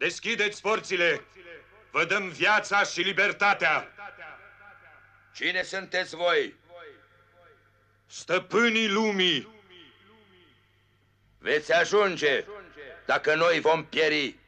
Deschideți porțile! Vă dăm viața și libertatea! Cine sunteți voi? Stăpânii lumii! Veți ajunge, dacă noi vom pieri.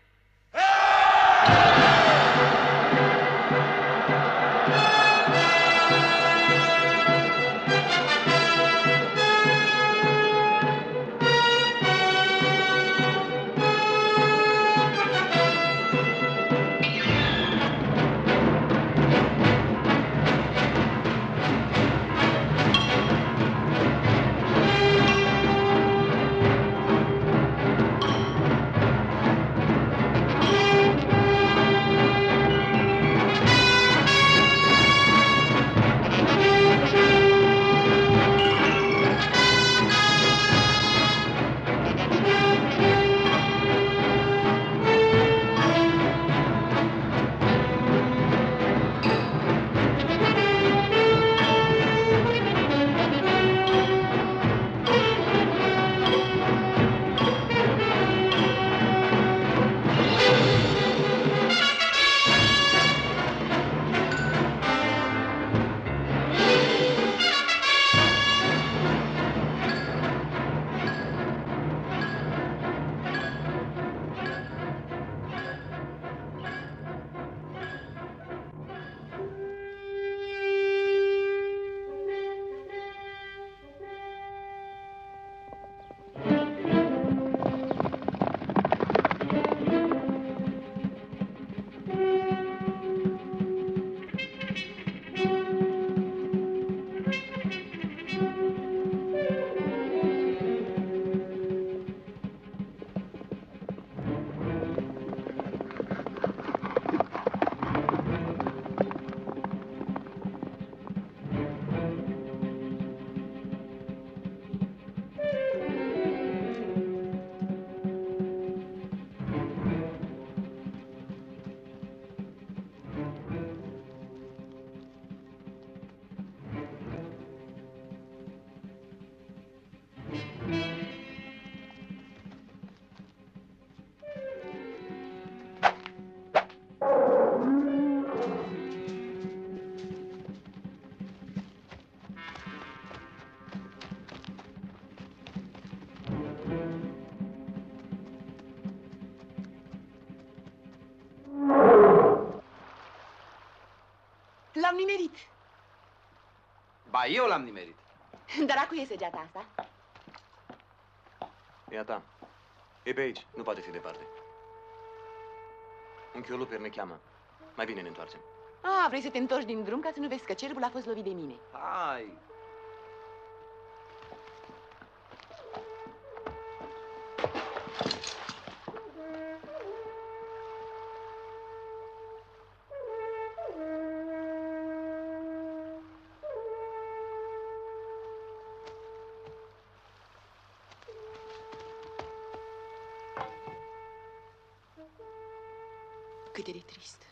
L-am nimerit. Ba, eu l-am nimerit. Dar a cui e săgeata asta? E a ta. E pe aici, nu poate fi departe. Unchiul Luper ne cheamă. Mai bine ne întoarcem. Ah, vrei să te întorci din drum ca să nu vezi că cerbul a fost lovit de mine. Hai. Cât de trist.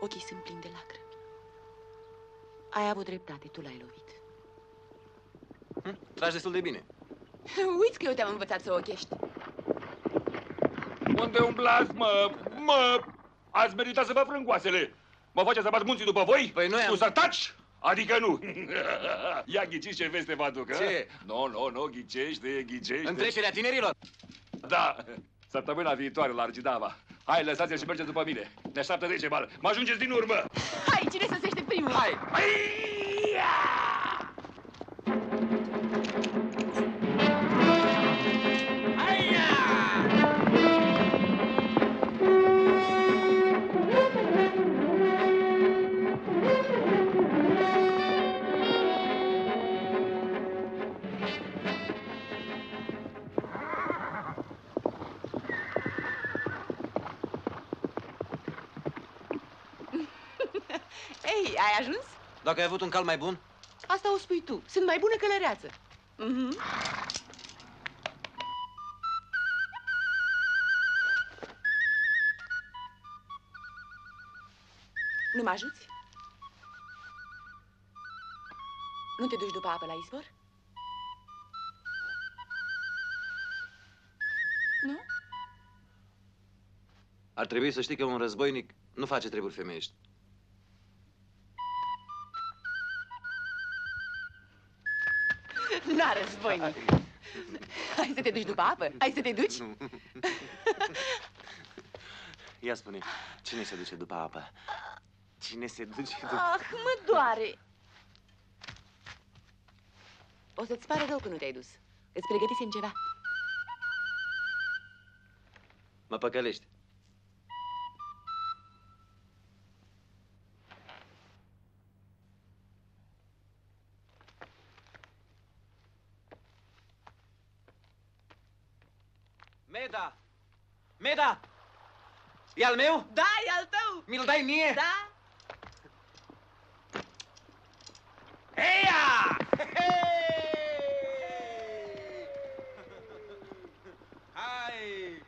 Ochii sunt plini de lacrimi. Ai avut dreptate, tu l-ai lovit. Tragi destul de bine. Uiți că eu te-am învățat să ochești. Unde umblați, mă? Ați meritat să vă frângoasele. Mă faceți să bați munții după voi? Păi noi am... Tu să taci? Adică nu. Ia ghiciți ce veste vă aduc, Ce? Nu, ghicește. Întrecerea tinerilor. Da, săptămâna viitoare la Argidava. Hai, lăsați-l și mergeți după mine. Ne așteaptă Decebal. Mă ajungeți din urmă. Hai, cine sosește primul? Hai. Ei, ai ajuns? Dacă ai avut un cal mai bun? Asta o spui tu. Sunt mai bună călăreață. Nu mă ajuți? Nu te duci după apă la izvor? Nu? Ar trebui să știi că un războinic nu face treburi femeiești. Na, războinic. Hai să te duci după apă? Hai să te duci? Ia spune, cine se duce după apă? Cine se duce după... Ah, mă doare. O să-ți pare rău că nu te-ai dus. Îți pregătisem ceva. Mă păcălești. Meda! Meda! E al meu? Da, e al tău! Mi-l dai mie? Da? Eia! Hai!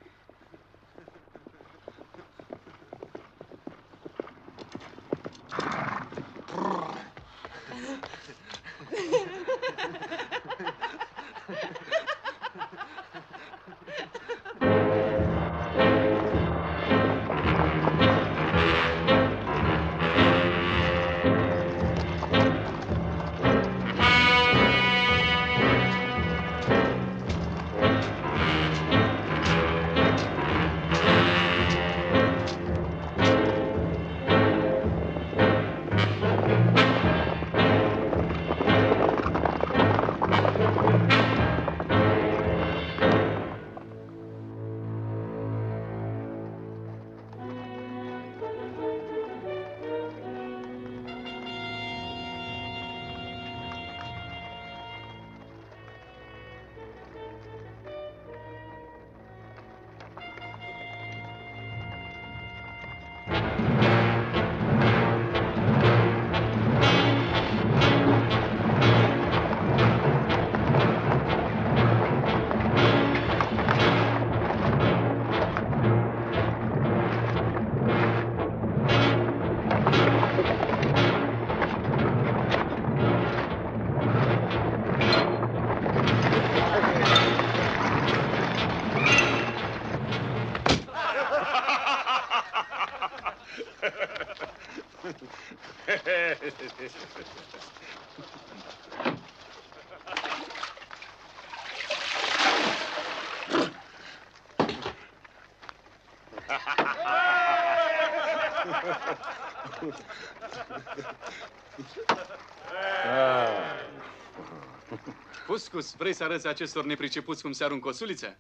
Puscus, vrei să arăți acestor nepricepuți cum se aruncă o suliță?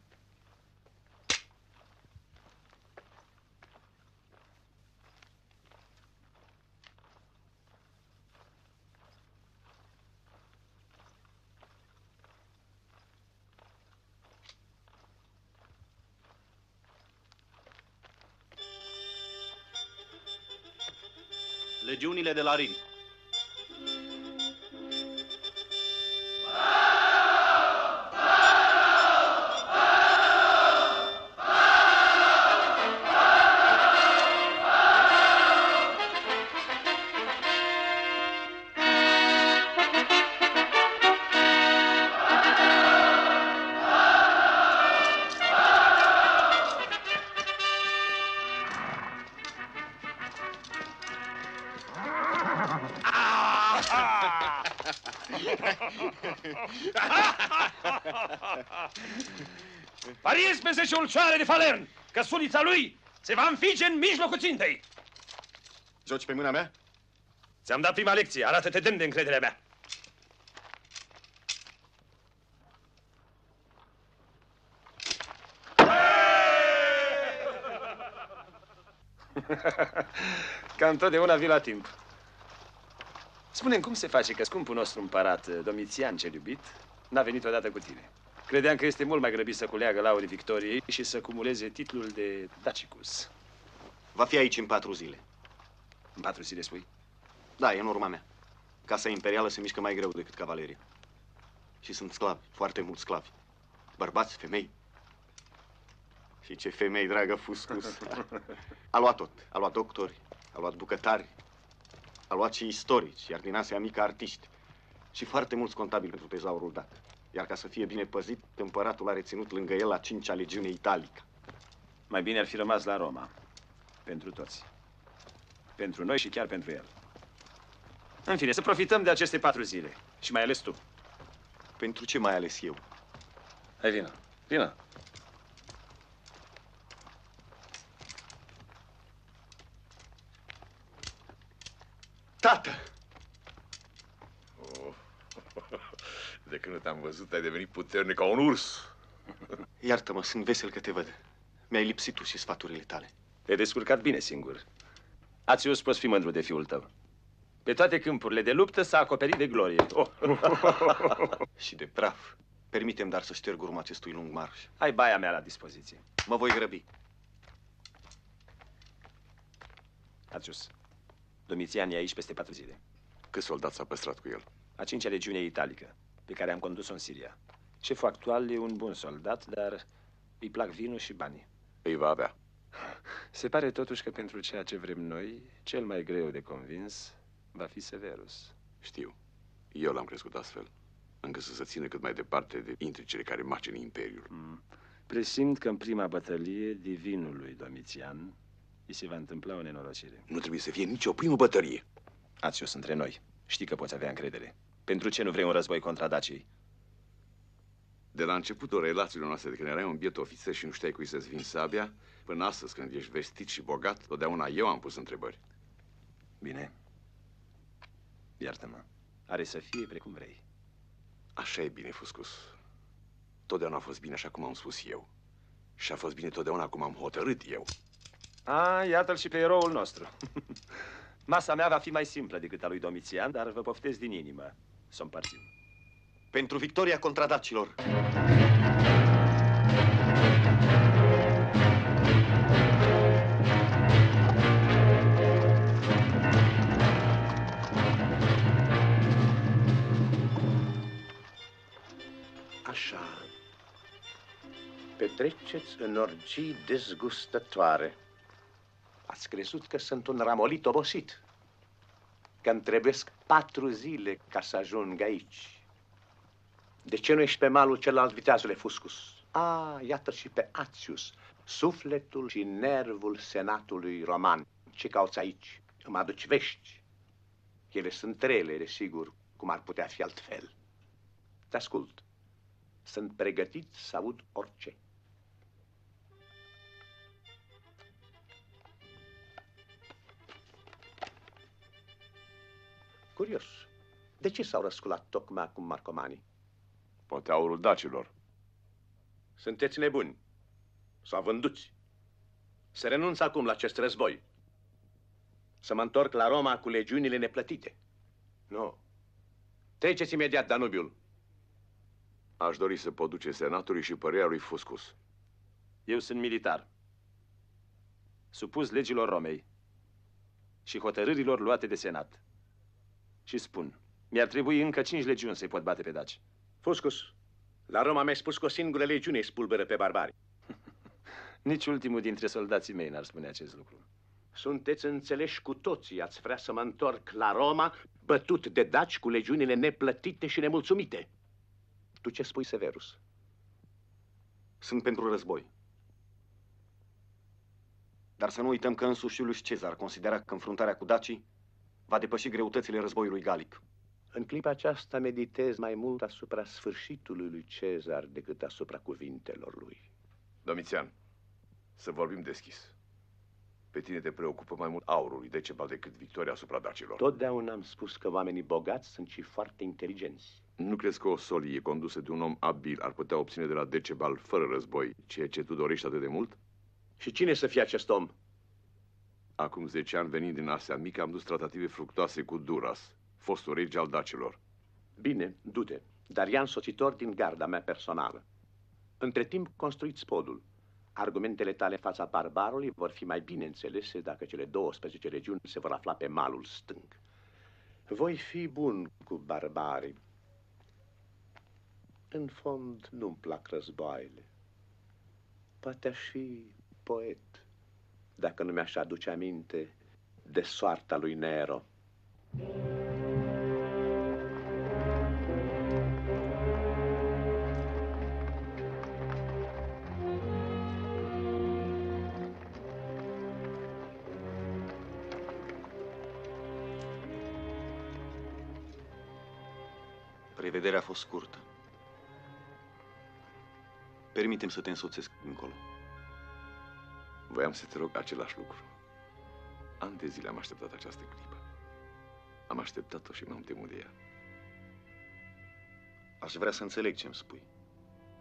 Legiunile de la Rin. Pariez pe 10 ulcioare de Falern, că sulița lui se va înfige în mijlocul țintei. Joci pe mâna mea? Ți-am dat prima lecție, arată-te demn de încrederea mea. Ca întotdeauna vii la timp. Spune-mi, cum se face că scumpul nostru împărat, Domitian cel iubit, n-a venit odată cu tine? Credeam că este mult mai grăbit să culeagă laurii victoriei și să cumuleze titlul de Dacicus. Va fi aici în 4 zile. În 4 zile, spui? Da, e în urma mea. Casa imperială se mișcă mai greu decât cavaleria. Și sunt sclavi, foarte mulți sclavi. Bărbați, femei. Și ce femei, dragă Fuscus. A luat tot. A luat doctori, a luat bucătari, a luat și istorici, iar din Asia mică artiști. Și foarte mulți contabili pentru tezaurul dat. Iar ca să fie bine păzit, împăratul a reținut lângă el a 5-a legiune italică. Mai bine ar fi rămas la Roma. Pentru toți. Pentru noi și chiar pentru el. În fine, să profităm de aceste 4 zile. Și mai ales tu. Pentru ce mai ales eu? Hai, vină. Vină. Tată! De când te-am văzut, ai devenit puternic ca un urs. Iartă-mă, sunt vesel că te văd. Mi-ai lipsit tu și sfaturile tale. Te-ai descurcat bine singur. Ațius, poți fi mândru de fiul tău. Pe toate câmpurile de luptă s-a acoperit de glorie. Oh. Și de praf. Permitem dar să șterg urma acestui lung marș. Ai baia mea la dispoziție. Mă voi grăbi. Ațius, Domitian e aici peste 4 zile. Câți soldați s-a păstrat cu el? A 5-a legiune italică, pe care am condus-o în Siria. Șeful actual e un bun soldat, dar îi plac vinul și banii. Îi va avea. Se pare totuși că pentru ceea ce vrem noi, cel mai greu de convins va fi Severus. Știu. Eu l-am crescut astfel, încât să se țină cât mai departe de intricele care macină Imperiul. Presimt că în prima bătălie divinului Domitian îi se va întâmpla o nenorocire. Nu trebuie să fie nicio primă bătălie. Ațius, între noi. Știi că poți avea încredere. Pentru ce nu vrei un război contra Dacii? De la începutul relațiilor noastre, de când erai un biet ofițer și nu știai cui să-ți vin sabia, până astăzi, când ești vestit și bogat, totdeauna eu am pus întrebări. Bine. Iartă-mă. Are să fie precum vrei. Așa e bine, Fuscus. Totdeauna a fost bine așa cum am spus eu. Și a fost bine totdeauna cum am hotărât eu. Iată-l și pe eroul nostru. Masa mea va fi mai simplă decât a lui Domitian, dar vă poftez din inimă să o împărțim. Pentru victoria contra dacilor. Așa. Petreceți în orgii dezgustătoare. Ați crezut că sunt un ramolit obosit, că îmi trebuiesc 4 zile ca să ajung aici. De ce nu ești pe malul celălalt, viteazule Fuscus? Iată și pe Ațius, sufletul și nervul senatului roman. Ce cauți aici? Îmi aduci vești. Ele sunt rele, desigur, cum ar putea fi altfel. Te ascult. Sunt pregătit să aud orice. Curios. De ce s-au răsculat tocmai acum marcomanii? Poate aurul dacilor. Sunteți nebuni. S-au vânduți. Să renunț acum la acest război. Să mă întorc la Roma cu legiunile neplătite. Nu. Treceți imediat Danubiul. Aș dori să pot duce senatului și părerea lui Fuscus. Eu sunt militar, supus legilor Romei și hotărârilor luate de senat. Și spun, mi-ar trebui încă 5 legiuni să-i pot bate pe daci. Fuscus, la Roma mi-ai spus că o singură legiune îi spulberă pe barbari. Nici ultimul dintre soldații mei n-ar spune acest lucru. Sunteți înțeleși cu toții, ați vrea să mă întorc la Roma, bătut de daci cu legiunile neplătite și nemulțumite. Tu ce spui, Severus? Sunt pentru război. Dar să nu uităm că însuși Iulius Cezar considera că înfruntarea cu dacii va depăși greutățile războiului galic. În clipa aceasta meditez mai mult asupra sfârșitului lui Cezar decât asupra cuvintelor lui. Domitian, să vorbim deschis. Pe tine te preocupă mai mult aurul lui Decebal decât victoria asupra dacilor. Totdeauna am spus că oamenii bogați sunt și foarte inteligenți. Nu crezi că o solie condusă de un om abil ar putea obține de la Decebal, fără război, ceea ce tu dorești atât de mult? Și cine să fie acest om? Acum 10 ani, venind din Asia Mică, am dus tratative fructoase cu Duras, fostul rege al dacilor. Bine, du-te, dar ia însoțitor din garda mea personală. Între timp, construiți podul. Argumentele tale în fața barbarului vor fi mai bine înțelese dacă cele 12 regiuni se vor afla pe malul stâng. Voi fi bun cu barbarii. În fond, nu-mi plac războaiele. Poate aș fi poet, dacă nu mi-aș aduce aminte de soarta lui Nero. Revederea a fost scurtă. Permitem să te însoțesc încolo. Voiam să te rog același lucru. Ani de zile am așteptat această clipă. Am așteptat-o și m-am temut de ea. Aș vrea să înțeleg ce-mi spui.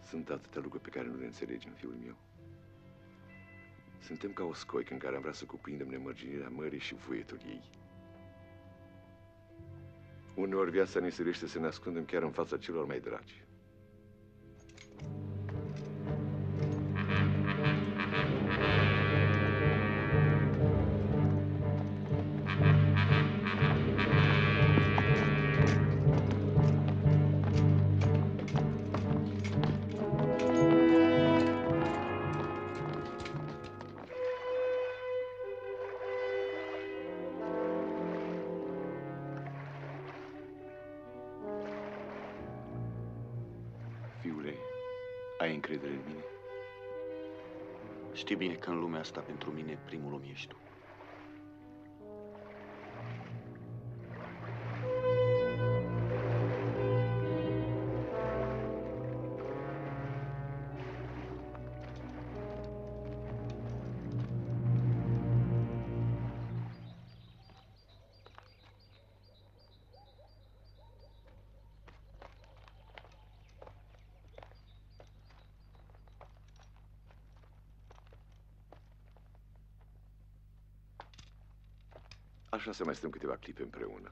Sunt atâtea lucruri pe care nu le înțelegem, fiul meu. Suntem ca o scoică în care am vrea să cuprindem nemărginirea mării și vuietul ei. Uneori viața ne silește să ne ascundem chiar în fața celor mai dragi. Fiule, ai încredere în mine? Știi bine că în lumea asta pentru mine primul om ești tu. Așa să mai stăm câteva clipe împreună.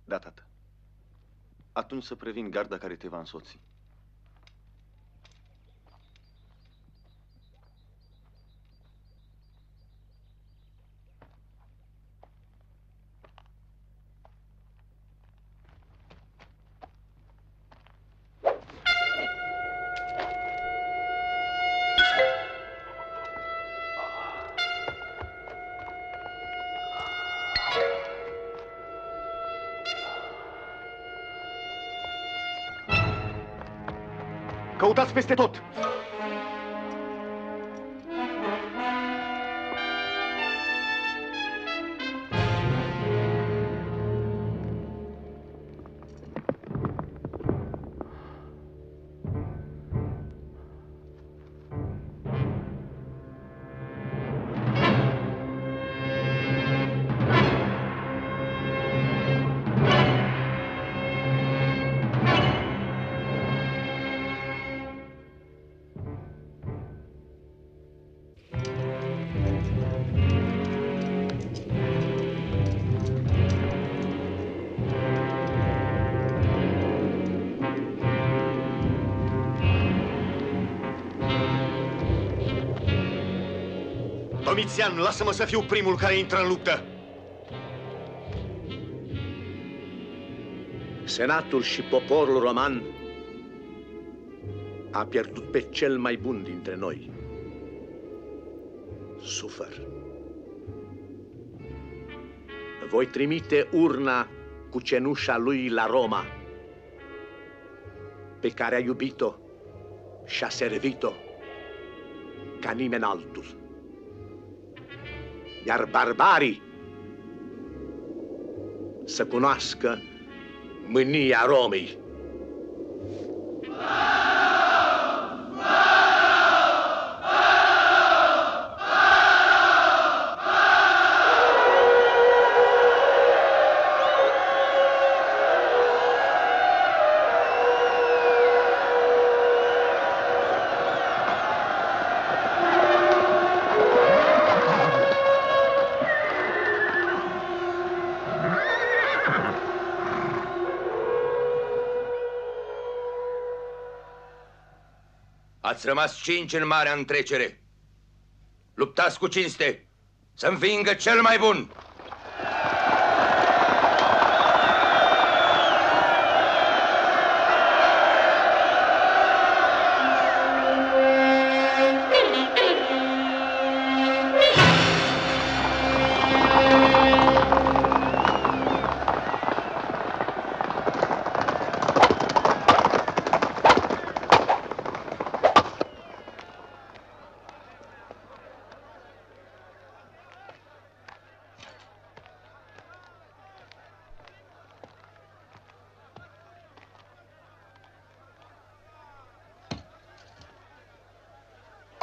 Da, tată. Atunci să previn garda care te va însoți. Căutați peste tot! Domitian, lasă-mă să fiu primul care intră în luptă! Senatul și poporul roman a pierdut pe cel mai bun dintre noi. Sufăr. Voi trimite urna cu cenușa lui la Roma, pe care a iubit-o și a servit-o ca nimeni altul. Iar barbarii să cunoască mânia Romei. Ați rămas 5 în marea întrecere. Luptați cu cinste, să învingă cel mai bun.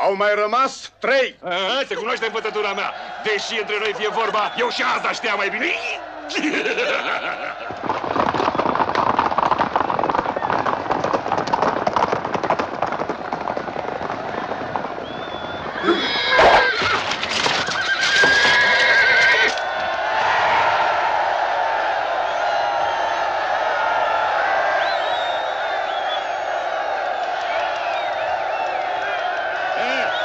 Au mai rămas 3. Se cunoaște învățătura mea. Deși între noi fie vorba, eu și asta știam mai bine.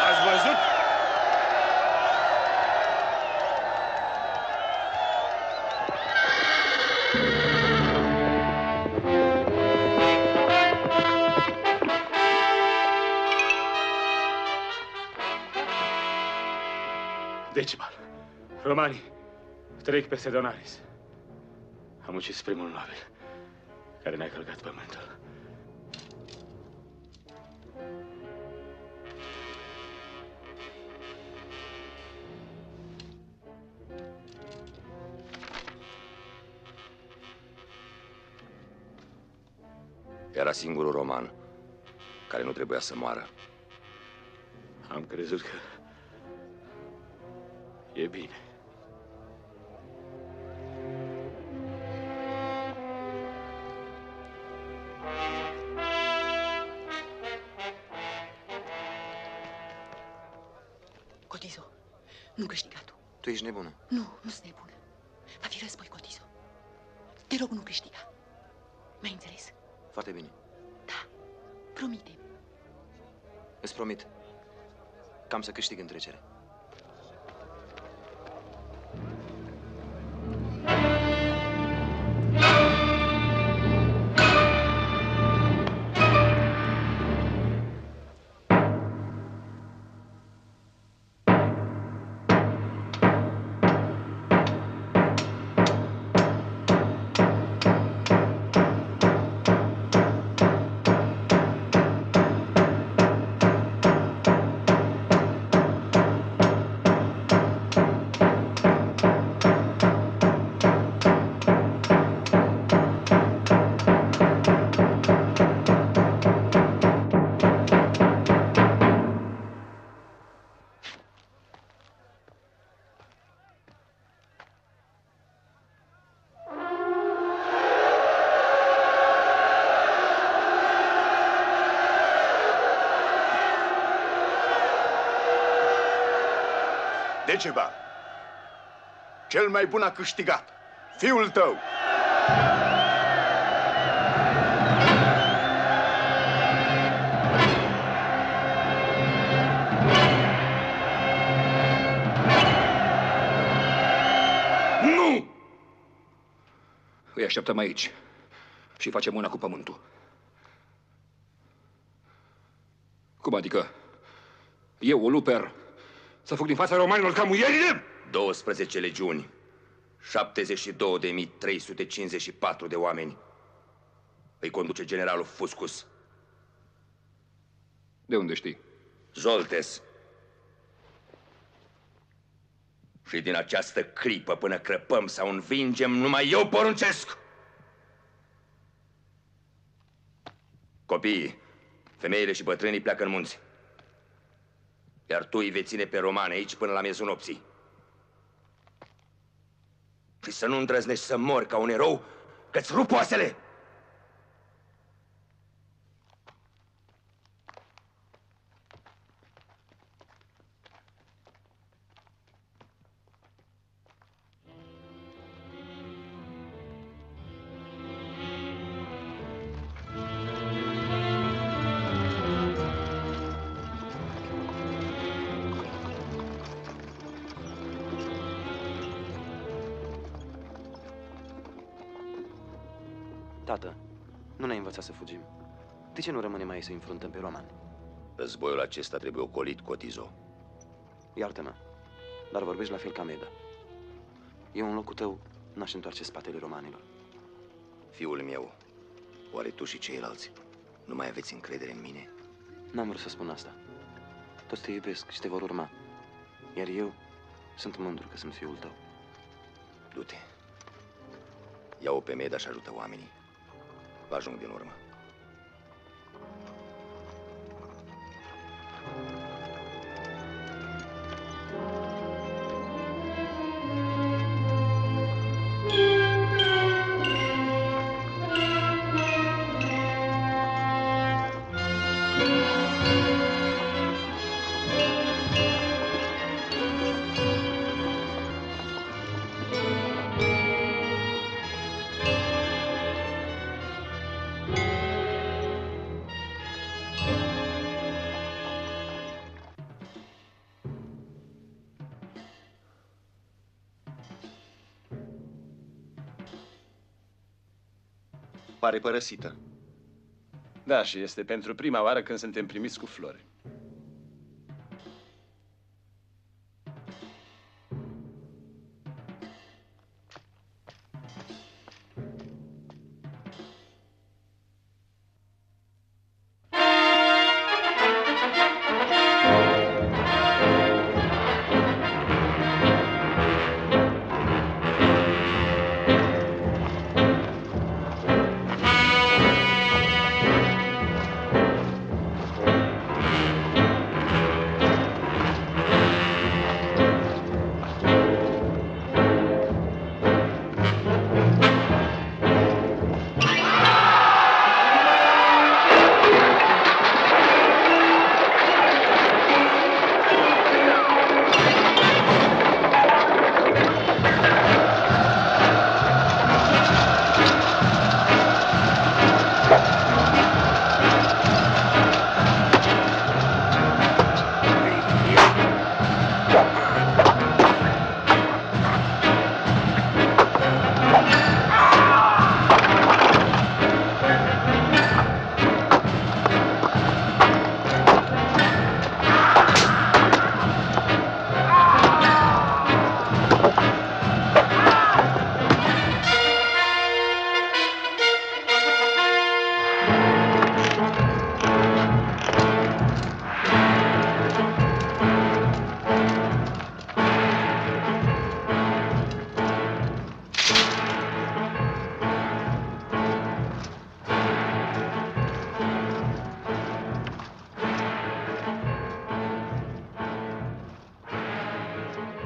Ați văzut? Decibal. Romanii trec peste Donaris. Am ucis primul nobil care ne-a călcat pământul. Era singurul roman care nu trebuia să moară. Am crezut că e bine. Cotizo, nu câștiga tu. Tu ești nebună. Nu, nu sunt nebună. Va fi război, Cotizo. Te rog, nu câștiga. M-ai înțeles? Foarte bine. Da, promite-mi. Îți promit că am să câștig în trecere. Decebal, cel mai bun a câștigat. Fiul tău. Nu! Îi așteptăm aici și facem una cu pământul. Cum adică? Eu, o luper, să fug din fața romanilor ca muierile? 12 legiuni, 72.354 de oameni. Îi conduce generalul Fuscus. De unde știi? Zoltes. Și din această clipă până crăpăm sau învingem, numai eu poruncesc. Copiii, femeile și bătrânii pleacă în munți. Iar tu îi vei ține pe romani aici până la miezul nopții. Și să nu îndrăznești să mori ca un erou, că-ți rup oasele! Tată, nu ne-ai învățat să fugim. De ce nu rămânem aici să înfruntăm pe romani? Războiul acesta trebuie ocolit, Cotizo. Iartă-mă, dar vorbești la fel ca Meda. Eu, în locul tău, n-aș întoarce spatele romanilor. Fiul meu, oare tu și ceilalți nu mai aveți încredere în mine? N-am vrut să spun asta. Toți te iubesc și te vor urma. Iar eu sunt mândru că sunt fiul tău. Du-te. Ia-o pe Meda și ajută oamenii. Vă ajung din urmă. pare părăsită. Da, și este pentru prima oară când suntem primiți cu flori.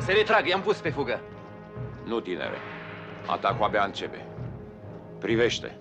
Se retrag, i-am pus pe fugă. Nu, tinere. Atacul abia începe. Privește.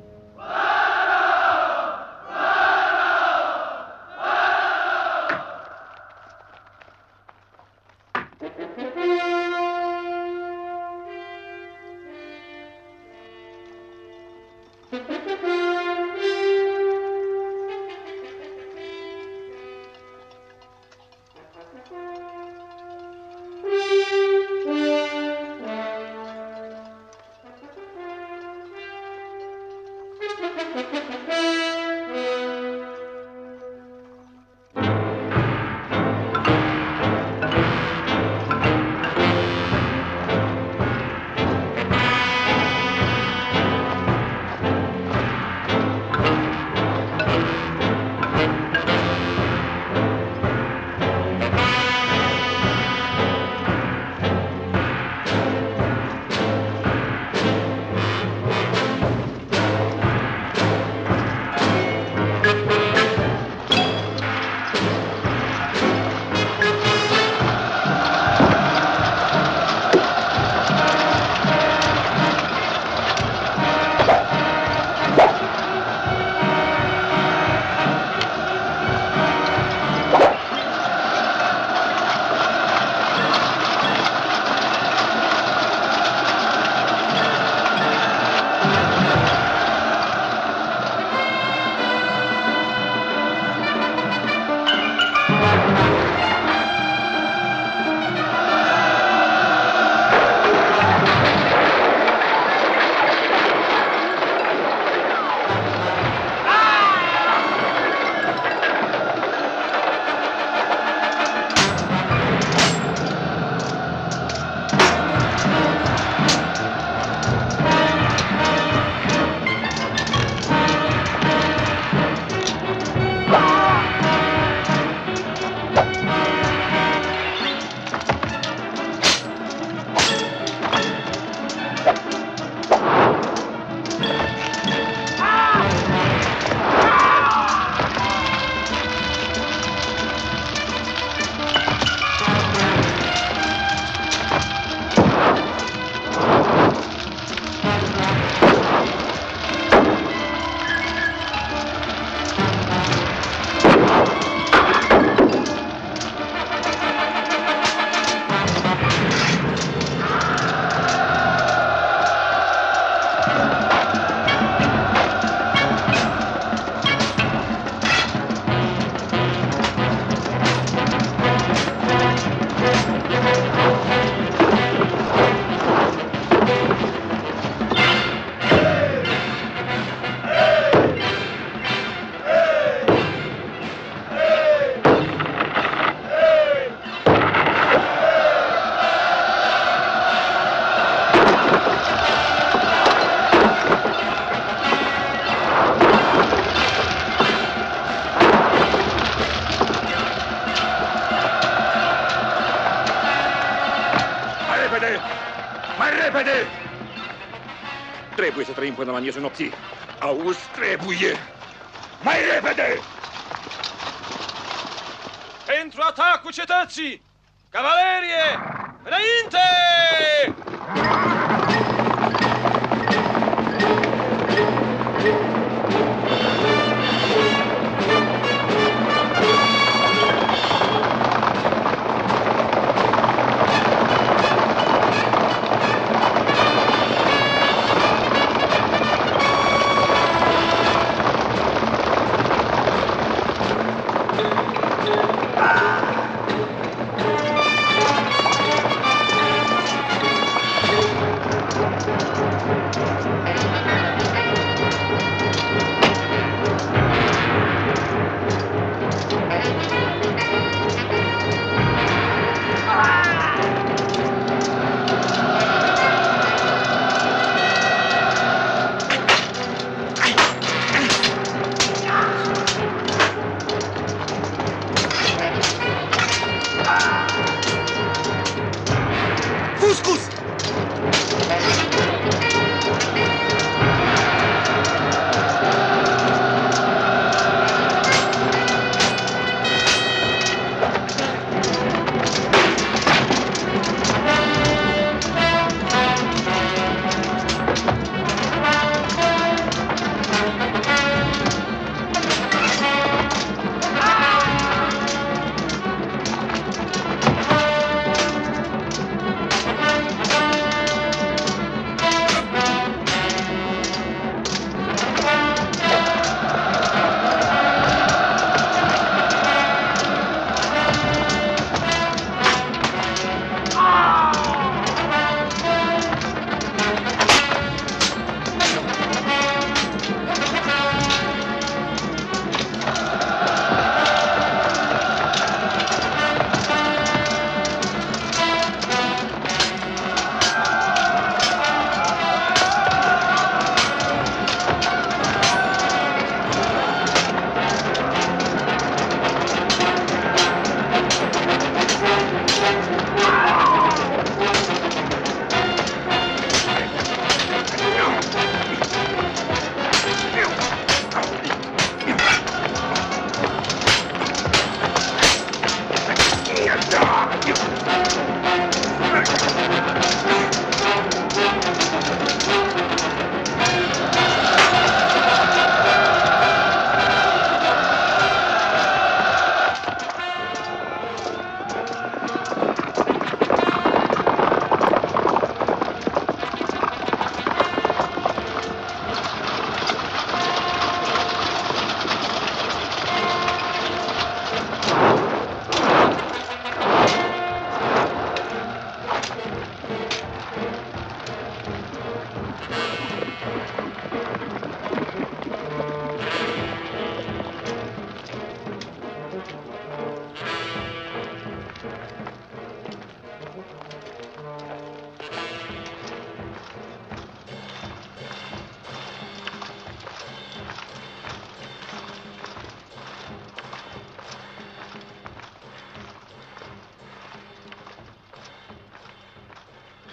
Mai repede! Trebuie să trăim până la miezul nopții. Auzi, trebuie! Mai repede! Pentru atacul cetății! Cavalerie! Înainte!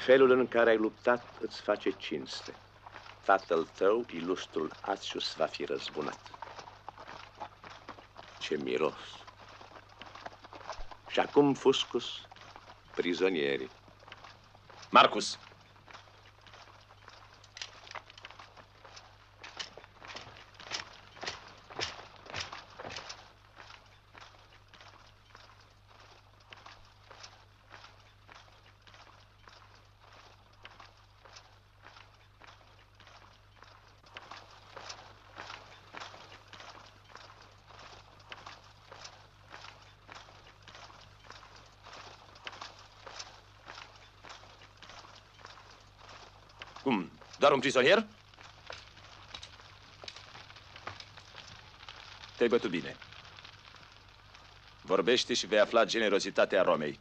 Felul în care ai luptat îți face cinste. Tatăl tău, ilustrul Acius, va fi răzbunat. Ce miros! Și acum, Fuscus, prizonierii. Marcus! Cum? Doar un prizonier? Te-ai bătut bine. Vorbește și vei afla generozitatea Romei.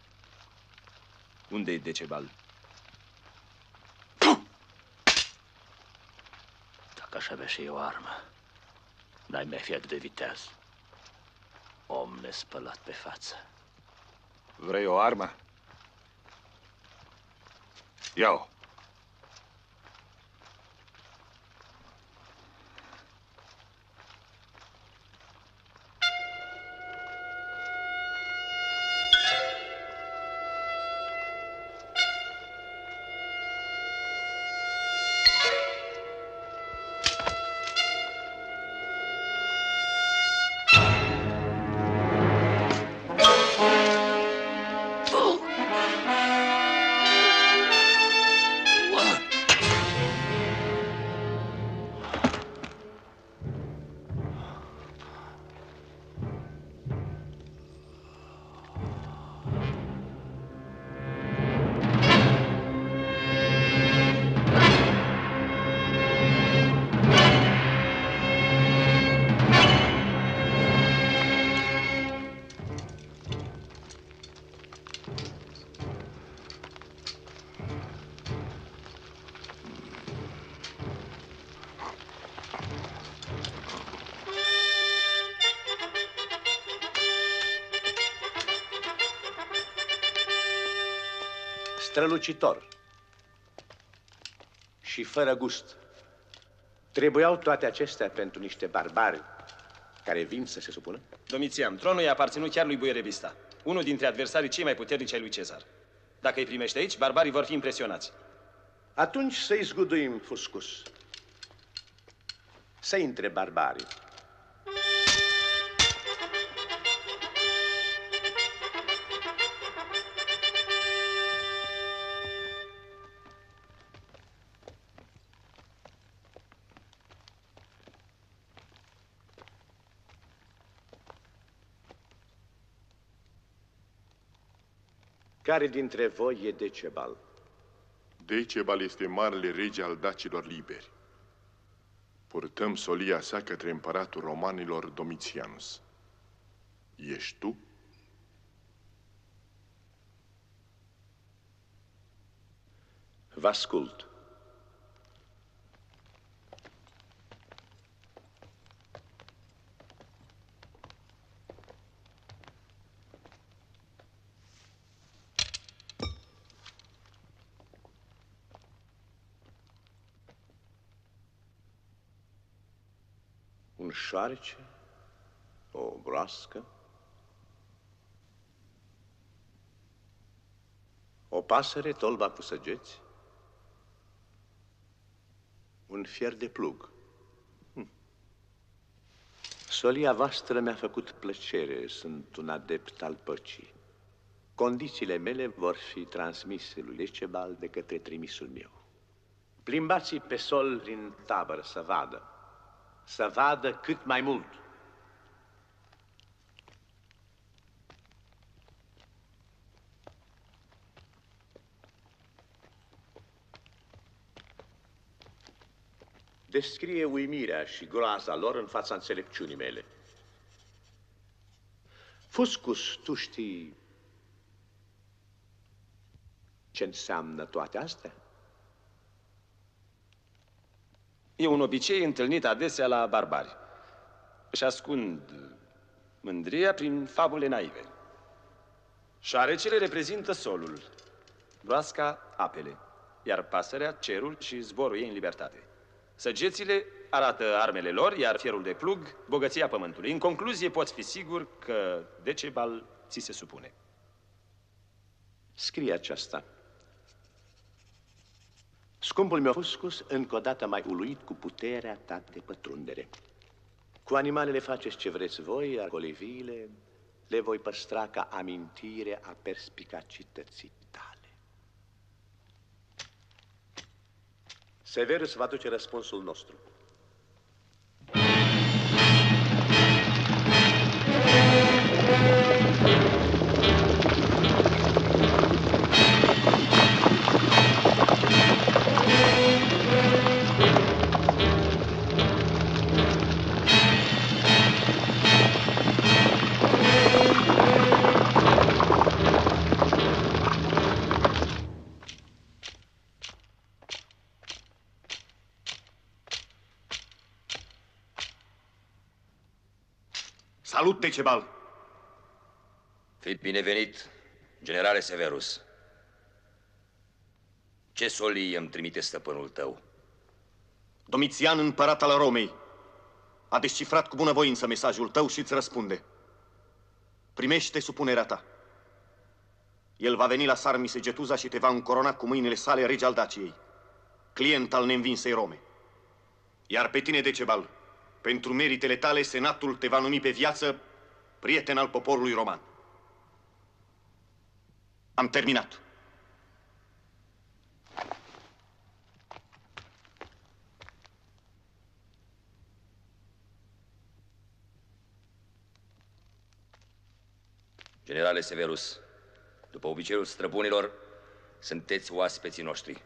Unde-i Decebal? Dacă aș avea și eu o armă, n-ai mai fi atât de viteaz. Om nespălat pe față. Vrei o armă? Ia-o. strălucitor și fără gust. Trebuiau toate acestea pentru niște barbari care vin să se supună? Domitian, tronul i-a aparținut chiar lui Buierevista, unul dintre adversarii cei mai puternici ai lui Cezar. Dacă îi primește aici, barbarii vor fi impresionați. Atunci să-i zguduim, Fuscus. Să intre barbarii. Care dintre voi e Decebal? Decebal este marele rege al dacilor liberi. Purtăm solia sa către împăratul romanilor Domitianus. Ești tu? Vă ascult. Un șoarece, o broască, o pasăre tolba cu săgeți, un fier de plug. Solia voastră mi-a făcut plăcere, sunt un adept al păcii. Condițiile mele vor fi transmise lui Decebal de către trimisul meu. Plimbați pe sol prin tabără să vadă cât mai mult. Descrie uimirea și groaza lor în fața înțelepciunii mele. Fuscus, tu știi ce înseamnă toate astea? E un obicei întâlnit adesea la barbari. Își ascund mândria prin fabule naive. Șoarecele reprezintă solul, broasca apele, iar pasărea cerul și zborul ei în libertate. Săgețile arată armele lor, iar fierul de plug bogăția pământului. În concluzie, poți fi sigur că Decebal ți se supune. Scrie aceasta. Scumpul meu Fuscus, încă o dată mai uluit cu puterea ta de pătrundere. Cu animalele faceți ce vreți voi, iar coleviile le voi păstra ca amintire a perspicacității tale. Severus va duce răspunsul nostru. Salut, Decebal! Fiți binevenit, generale Severus. Ce solii îmi trimite stăpânul tău? Domitian, împărat al Romei, a descifrat cu bunăvoință mesajul tău și îți răspunde. Primește supunerea ta. El va veni la Sarmisegetuza și te va încorona cu mâinile sale rege al Daciei, client al neînvinsei Rome. Iar pe tine, Decebal, pentru meritele tale, senatul te va numi pe viață prieten al poporului roman. Am terminat. Generale Severus, după obiceiul străbunilor, sunteți oaspeții noștri.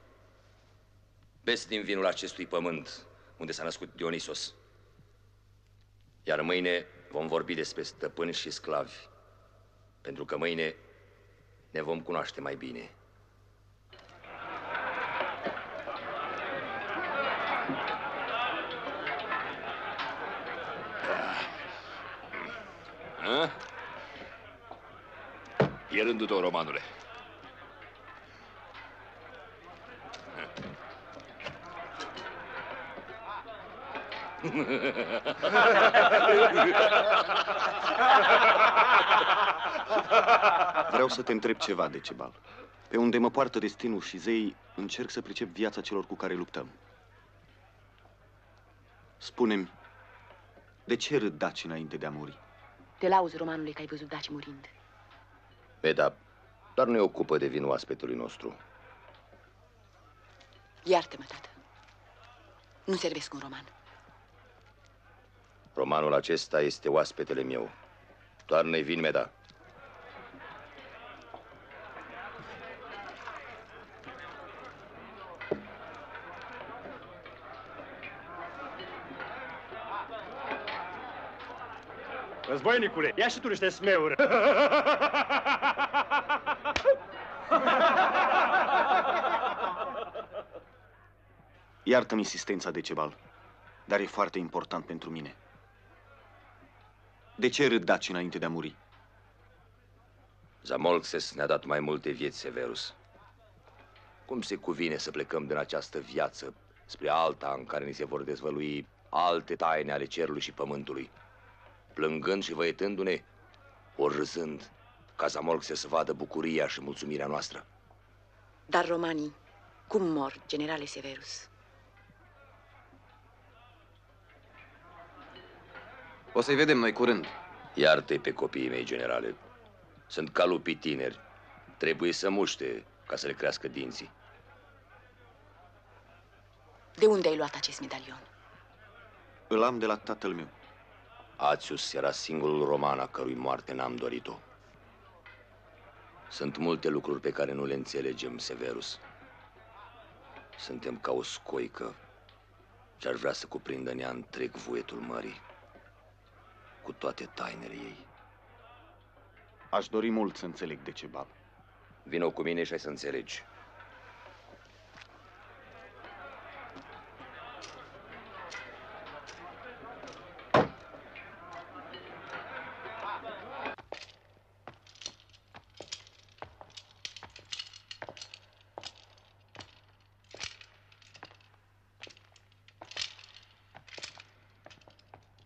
Beți din vinul acestui pământ unde s-a născut Dionisos. Iar mâine vom vorbi despre stăpâni și sclavi, pentru că mâine ne vom cunoaște mai bine. E rândul tău, romanule. Vreau să te întreb ceva, Decebal. Pe unde mă poartă destinul și zeii, încerc să pricep viața celor cu care luptăm. Spune-mi, de ce râd dacii înainte de a muri? Te lauzi, romanului, că ai văzut daci murind. Beda, dar nu e ocupă de vinul oaspetului nostru. Iartă-mă, tată. Nu servesc un roman. Romanul acesta este oaspetele meu. Toarnă-i vin, Meda. Războinicule, ia și tu niște smeuri. Iartă-mi insistența, Decebal, dar e foarte important pentru mine. De ce râd dacii înainte de a muri? Zamolxes ne-a dat mai multe vieți, Severus. Cum se cuvine să plecăm din această viață spre alta în care ni se vor dezvălui alte taine ale cerului și pământului, plângând și văietându-ne, ori râzând, ca Zamolxes să vadă bucuria și mulțumirea noastră? Dar romanii, cum mor, generale Severus? O să-i vedem noi curând. Iartă-i pe copiii mei, generale. Sunt ca lupii tineri. Trebuie să muște ca să le crească dinții. De unde ai luat acest medalion? Îl am de la tatăl meu. Atius era singurul roman a cărui moarte n-am dorit-o. Sunt multe lucruri pe care nu le înțelegem, Severus. Suntem ca o scoică ce ar vrea să cuprindă în ea întreg vuietul mării, cu toate tainele ei. Aș dori mult să înțeleg, Decebal. Vino cu mine și ai să înțelegi.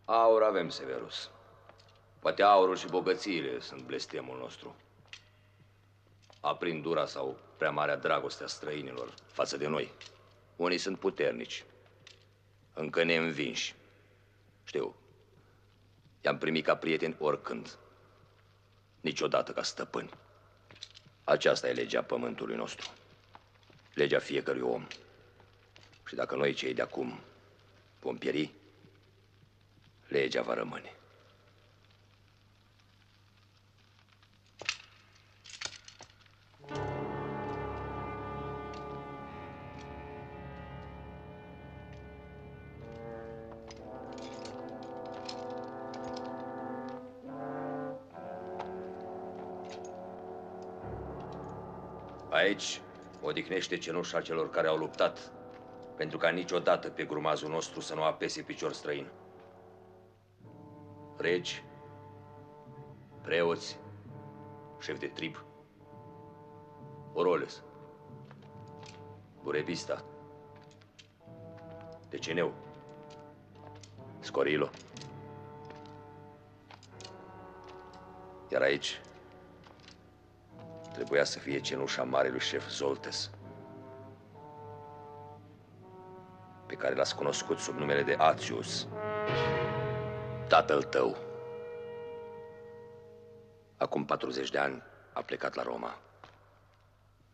Aur avem, Severus. Poate aurul și bogățiile sunt blestemul nostru. Aprind dura sau prea marea dragoste a străinilor față de noi. Unii sunt puternici, încă neînvinși. Știu, i-am primit ca prieteni oricând, niciodată ca stăpâni. Aceasta e legea pământului nostru, legea fiecărui om. Și dacă noi, cei de acum, vom pieri, legea va rămâne. Aici odihnește cenușa celor care au luptat, pentru ca niciodată pe grumazul nostru să nu apese picior străin. Regi, preoți, șef de trib, Oroles, Burebista, Deceneu, Scorilo. Iar aici trebuia să fie cenușa marelui șef Zoltes, pe care l-ați cunoscut sub numele de Atius, tatăl tău. Acum 40 de ani a plecat la Roma,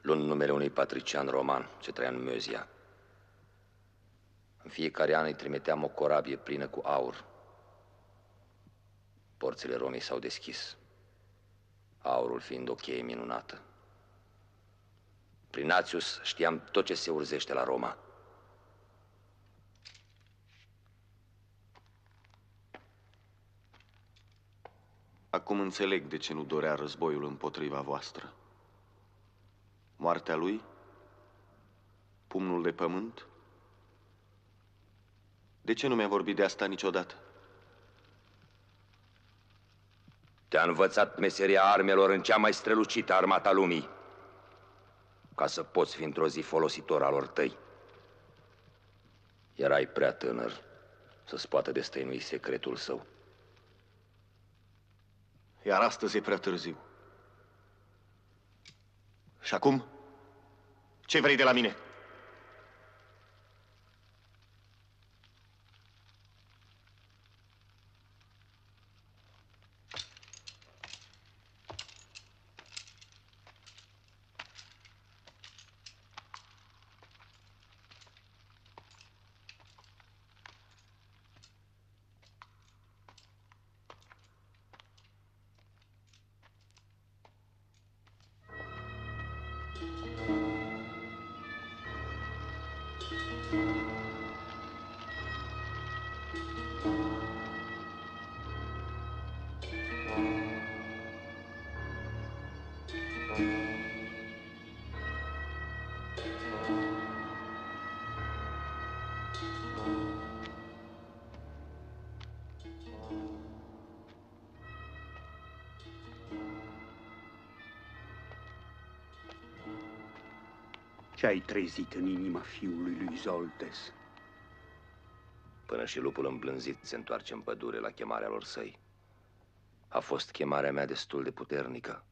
luând numele unui patrician roman ce trăia în Mözia. În fiecare an îi trimiteam o corabie plină cu aur. Porțile Romei s-au deschis, aurul fiind o cheie minunată. Prin Atius știam tot ce se urzește la Roma. Acum înțeleg de ce nu dorea războiul împotriva voastră. Moartea lui? Pumnul de pământ? De ce nu mi-a vorbit de asta niciodată? Te-a învățat meseria armelor în cea mai strălucită armată a lumii, ca să poți fi într-o zi folositor al lor tăi. Erai prea tânăr să-ți poată destăinui secretul său. Iar astăzi e prea târziu. Și acum? Ce vrei de la mine? Ce-ai trezit în inima fiului lui Zoltes? Până și lupul îmblânzit se întoarce în pădure la chemarea lor săi. A fost chemarea mea destul de puternică.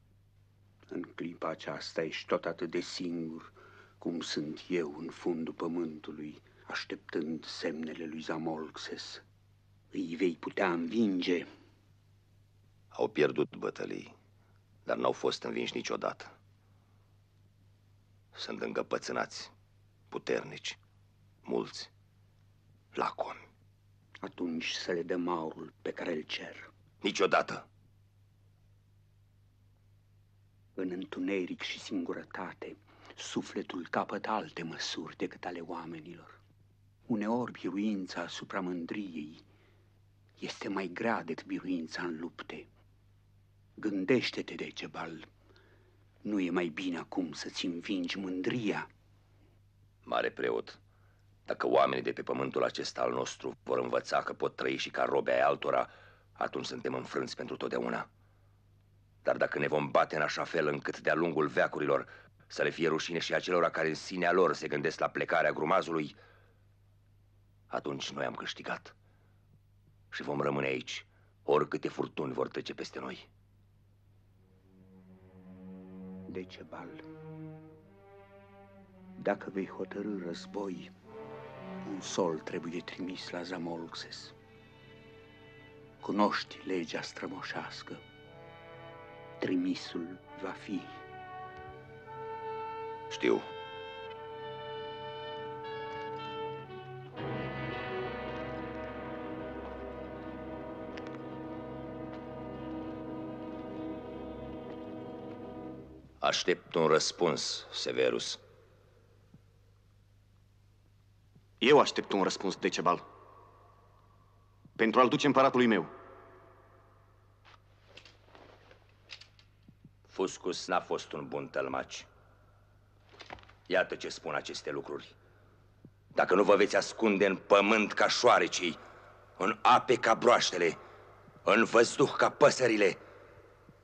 În clipa aceasta ești tot atât de singur cum sunt eu în fundul pământului, așteptând semnele lui Zamolxes. Îi vei putea învinge. Au pierdut bătălii, dar n-au fost învinși niciodată. Sunt încăpățânați, puternici, mulți, lacomi. Atunci să le dăm aurul pe care îl cer. Niciodată. În întuneric și singurătate, sufletul capătă alte măsuri decât ale oamenilor. Uneori biruința asupra mândriei este mai grea decât biruința în lupte. Gândește-te, Decebal, nu e mai bine acum să-ți învingi mândria? Mare preot, dacă oamenii de pe pământul acesta al nostru vor învăța că pot trăi și ca robe ai altora, atunci suntem înfrânți pentru totdeauna. Dar dacă ne vom bate în așa fel încât de-a lungul veacurilor să le fie rușine și acelora care în sinea lor se gândesc la plecarea grumazului, atunci noi am câștigat și vom rămâne aici, oricâte furtuni vor trece peste noi. Decebal, dacă vei hotărâ război, un sol trebuie trimis la Zamolxes. Cunoști legea strămoșească. Trimisul va fi. Știu. Aștept un răspuns, Severus. Eu aștept un răspuns, Decebal. Pentru a-l duce împăratului meu. Fuscus n-a fost un bun tălmaci. Iată ce spun aceste lucruri. Dacă nu vă veți ascunde în pământ ca șoarecii, în ape ca broaștele, în văzduh ca păsările,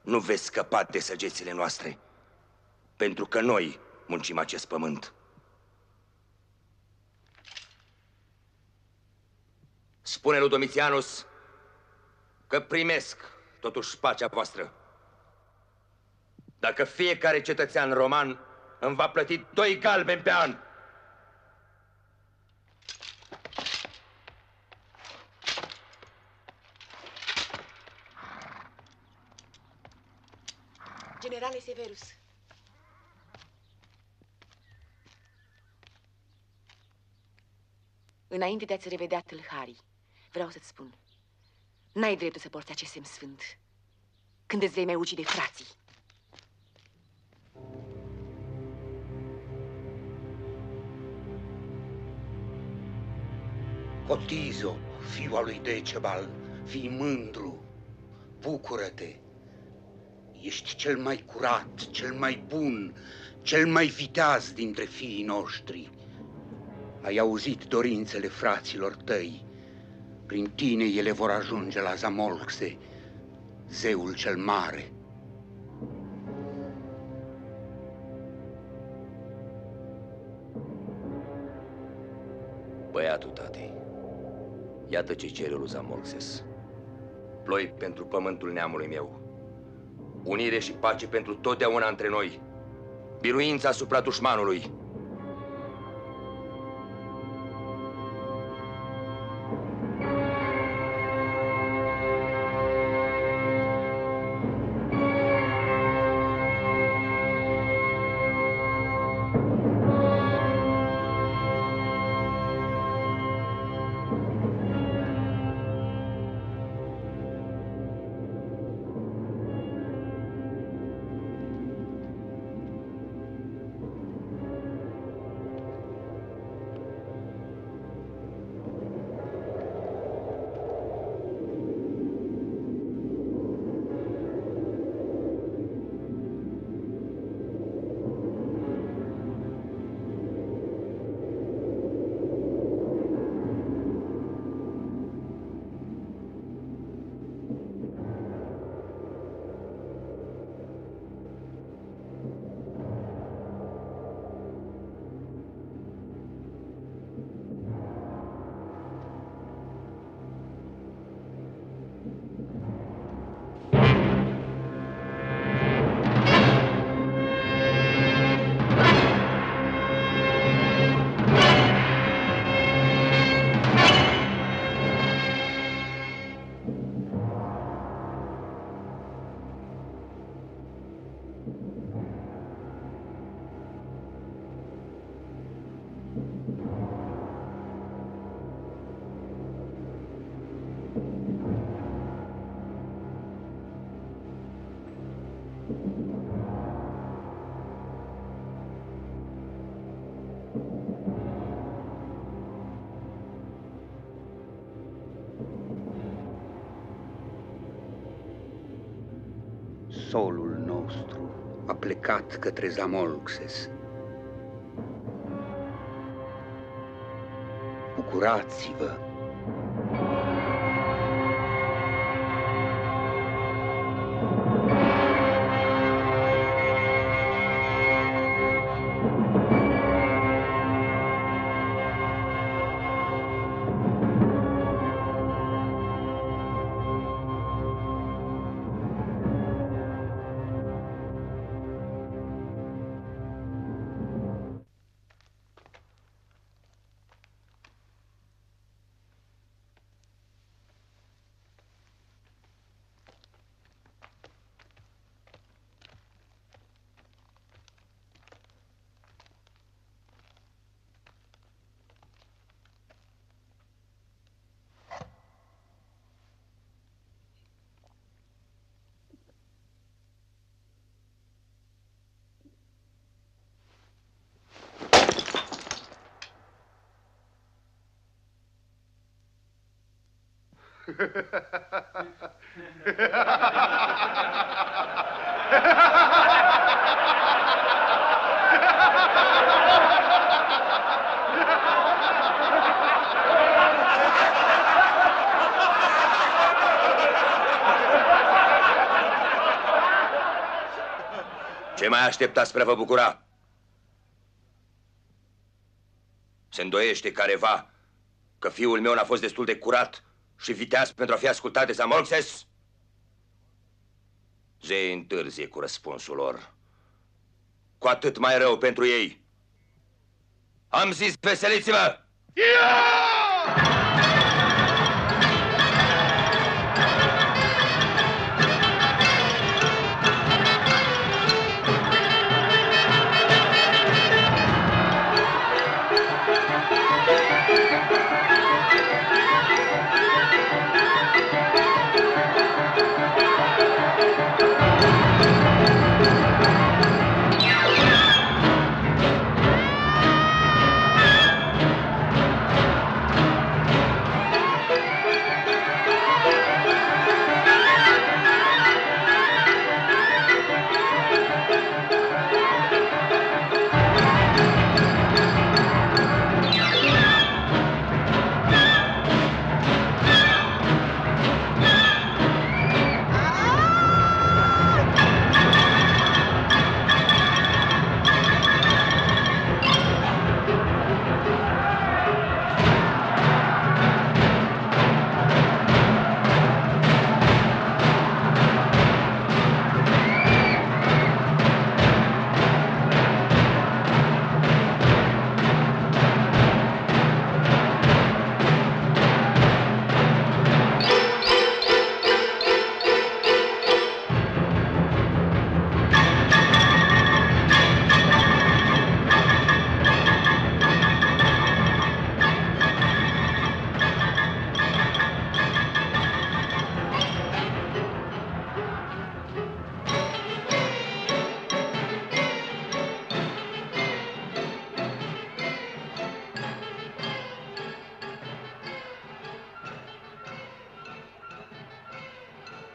nu veți scăpa de săgețile noastre, pentru că noi muncim acest pământ. Spune lui Domitianus că primesc totuși pacea voastră. Dacă fiecare cetățean roman îmi va plăti 2 galbeni pe an. Generale Severus. Înainte de a-ți revedea tâlharii, vreau să-ți spun, n-ai dreptul să porți acest semn sfânt când îți vei mai ucide frații. Cotizo, fiul al lui Decebal, fii mândru, bucură-te. Ești cel mai curat, cel mai bun, cel mai viteaz dintre fiii noștri. Ai auzit dorințele fraților tăi. Prin tine ele vor ajunge la Zamolxe, zeul cel mare. Băiatul, tati, Iată ce cere lui Zamolxes. Ploi pentru pământul neamului meu. Unire și pace pentru totdeauna între noi. Biruința asupra dușmanului. Solul nostru a plecat către Zamolxes. Bucurați-vă! Ce mai așteptați spre a vă bucura? Se îndoiește careva că fiul meu n-a fost destul de curat și viteaz pentru a fi ascultat de Zamolxes? Zei întârzie cu răspunsul lor. Cu atât mai rău pentru ei. Am zis, veseliți-vă!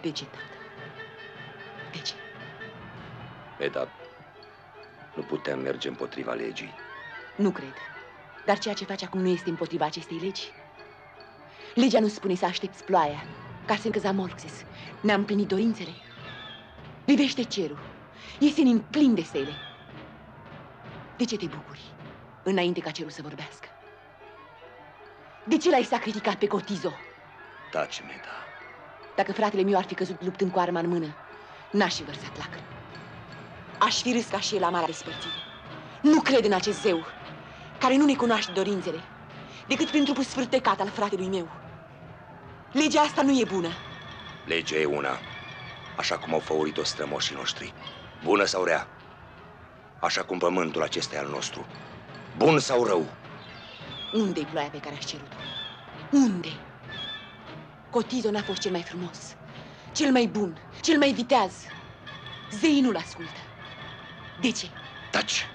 De ce, tată? De ce? Meda, nu putem merge împotriva legii. Nu cred. Dar ceea ce faci acum nu este împotriva acestei legi. Legea nu spune să aștepți ploaia, ca să încăza Morxes. Ne-am împlinit dorințele. Privește cerul. E senin plin de stele. De ce te bucuri înainte ca cerul să vorbească? De ce l-ai sacrificat pe Cotizo? Taci, Meda. Dacă fratele meu ar fi căzut luptând cu arma în mână, n-aș fi vărsat lacrimi. Aș fi râs ca și el la marea despărțire. Nu cred în acest zeu care nu ne cunoaște dorințele decât prin trupul sfârtecat al fratelui meu. Legea asta nu e bună. Legea e una, așa cum au făurit-o strămoșii noștri. Bună sau rea, așa cum pământul acesta e al nostru. Bun sau rău. Unde-i ploaia pe care aș cerut-o? Unde? Cotizo n-a fost cel mai frumos, cel mai bun, cel mai viteaz. Zeii nu-l ascultă. De ce? Taci!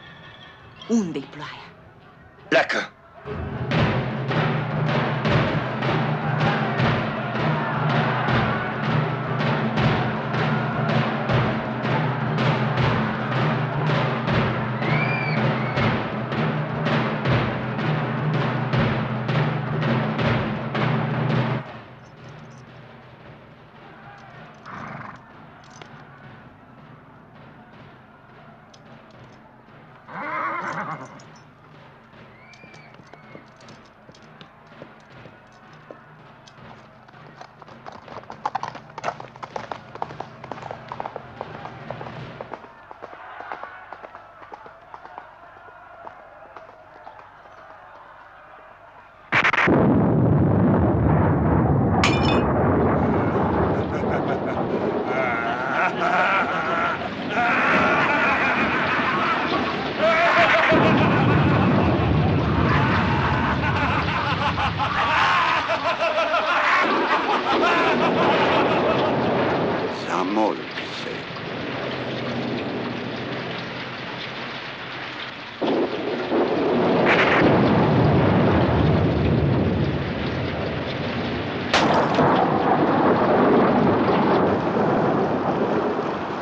Unde-i ploaia? Pleacă!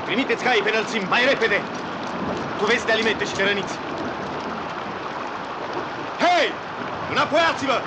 Trimiteți caii pe înălțimi, mai repede! Tu vezi de alimente și de răniți. Hei! Înapoiați-vă!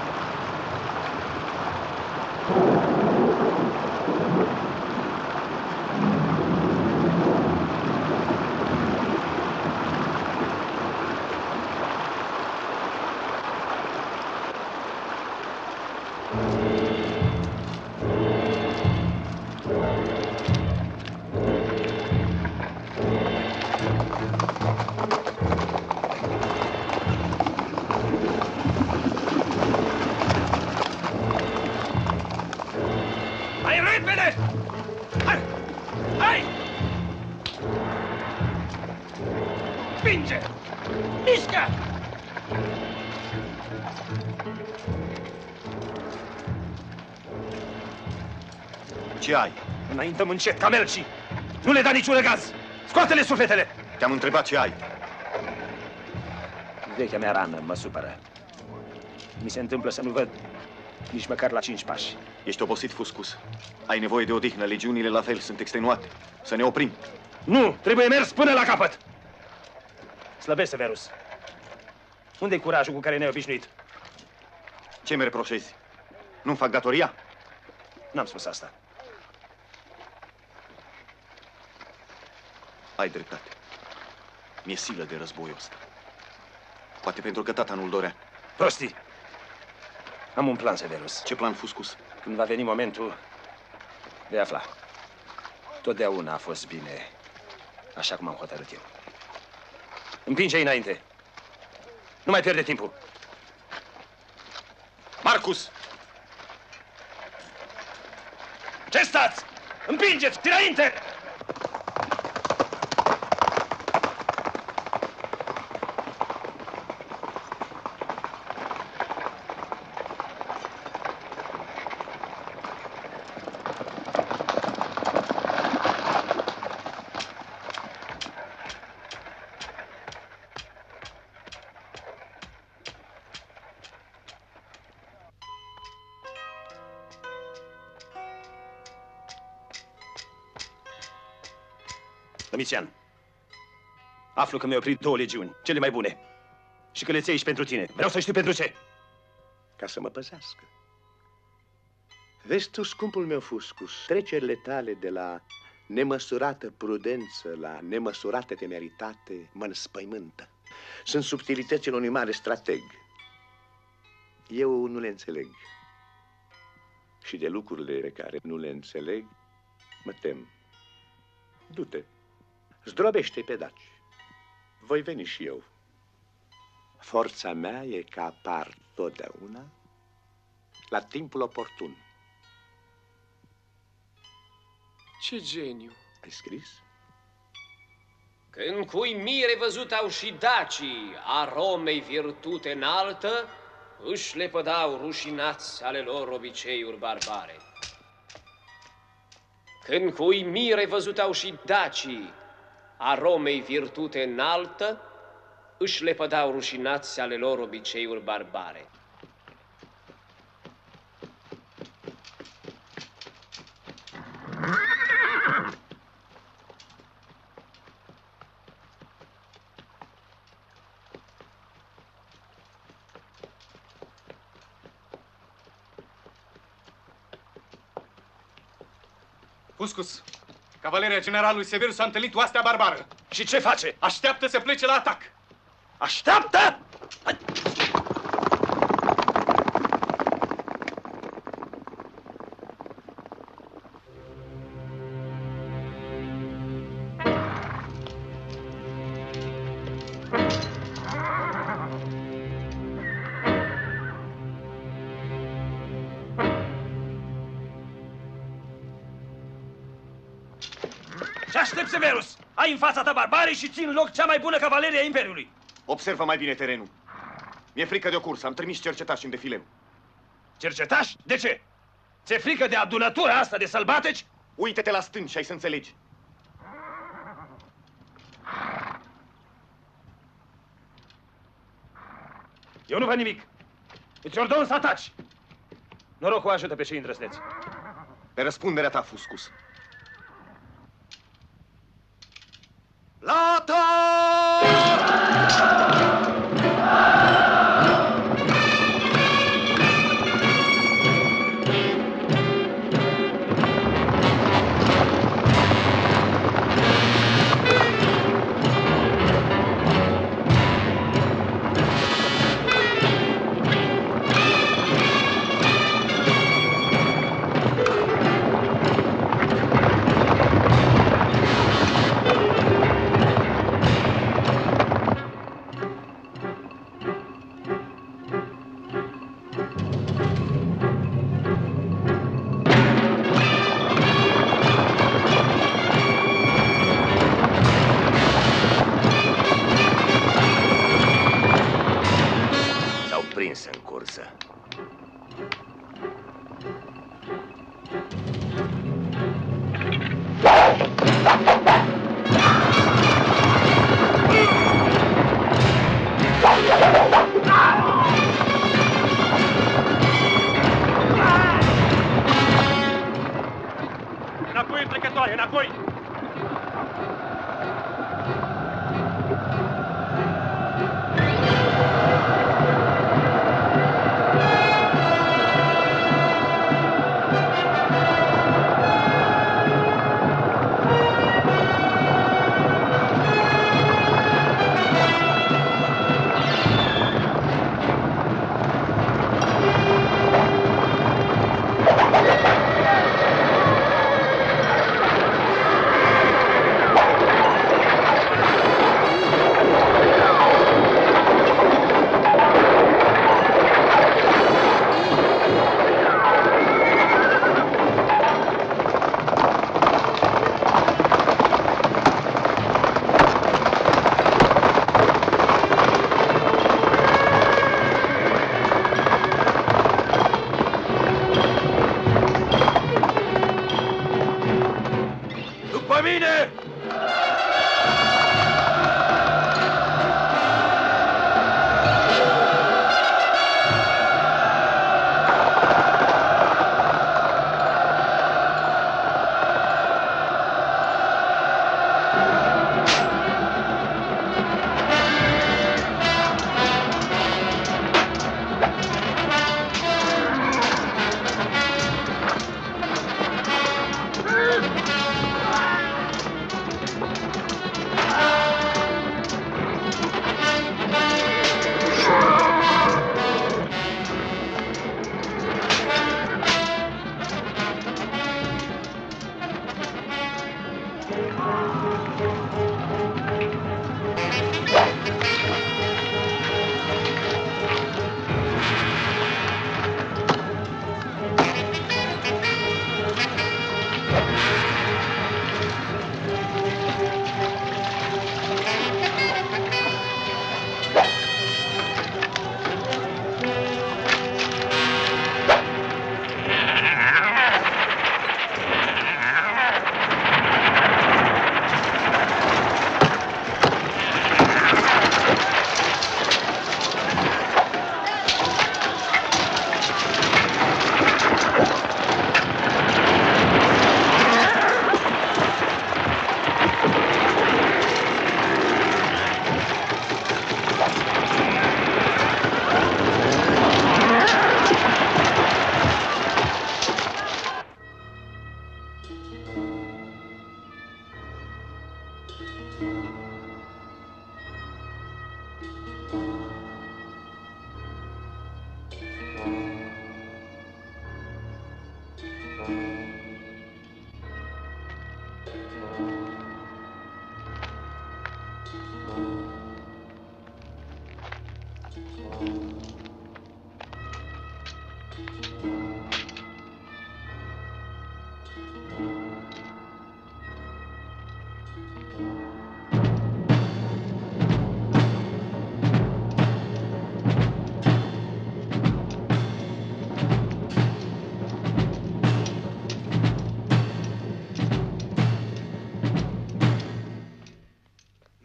Ce ai? Înaintăm încet, ca melcii. Nu le da niciun regaz. Scoate-le sufletele! Te-am întrebat ce ai. Vechea mea rană mă supără. Mi se întâmplă să nu văd nici măcar la 5 pași. Ești obosit, Fuscus. Ai nevoie de odihnă, legiunile la fel sunt extenuate. Să ne oprim. Nu, trebuie mers până la capăt. Slăbesc, Severus. Unde-i curajul cu care ne-ai obișnuit? Ce mi reproșezi? Nu-mi fac datoria? N-am spus asta. Ai dreptate. Mi-e silă de războiul ăsta. Poate pentru că tata nu-l dorea. Prostii. Am un plan, Severus. Ce plan, Fuscus? Când va veni momentul, vei afla. Totdeauna a fost bine, așa cum am hotărât eu. Împinge-i înainte. Nu mai pierde timpul. Marcus! Ce stați? Împingeți! Înainte! Domitian, aflu că mi-ai oprit 2 legiuni, cele mai bune, și că le ții aici pentru tine. Vreau să știu pentru ce. Ca să mă păzească. Vezi tu, scumpul meu Fuscus, trecerile tale de la nemăsurată prudență la nemăsurată temeritate mă înspăimântă. Sunt subtilitățile unui mare strateg. Eu nu le înțeleg. Și de lucrurile pe care nu le înțeleg, mă tem. Du-te, zdrobește pe daci. Voi veni și eu. Forța mea e că apar totdeauna la timpul oportun. Ce geniu! Ai scris? Când cu uimire văzut au și dacii a Romei virtute înaltă, își lepădau rușinați ale lor obiceiuri barbare. Când cu uimire văzut au și dacii a Romei virtute înaltă, își lepădau rușinați ale lor obiceiuri barbare. Fuscus, cavaleria generalului Severus a întâlnit oastea barbară. Și ce face? Așteaptă să plece la atac. Așteaptă! Ce aștept, Severus? Ai în fața ta barbarii și ții în loc cea mai bună cavalerie a Imperiului. Observă mai bine terenul. Mi-e frică de o cursă. Am trimis cercetași în defileu. Cercetași? De ce? Ți-e frică de adunătura asta de sălbateci? Uită-te la stânci și ai să înțelegi. Eu nu văd nimic. Îți ordon să ataci. Norocul ajută pe cei îndrăzneți. Pe răspunderea ta, Fuscus. La atac!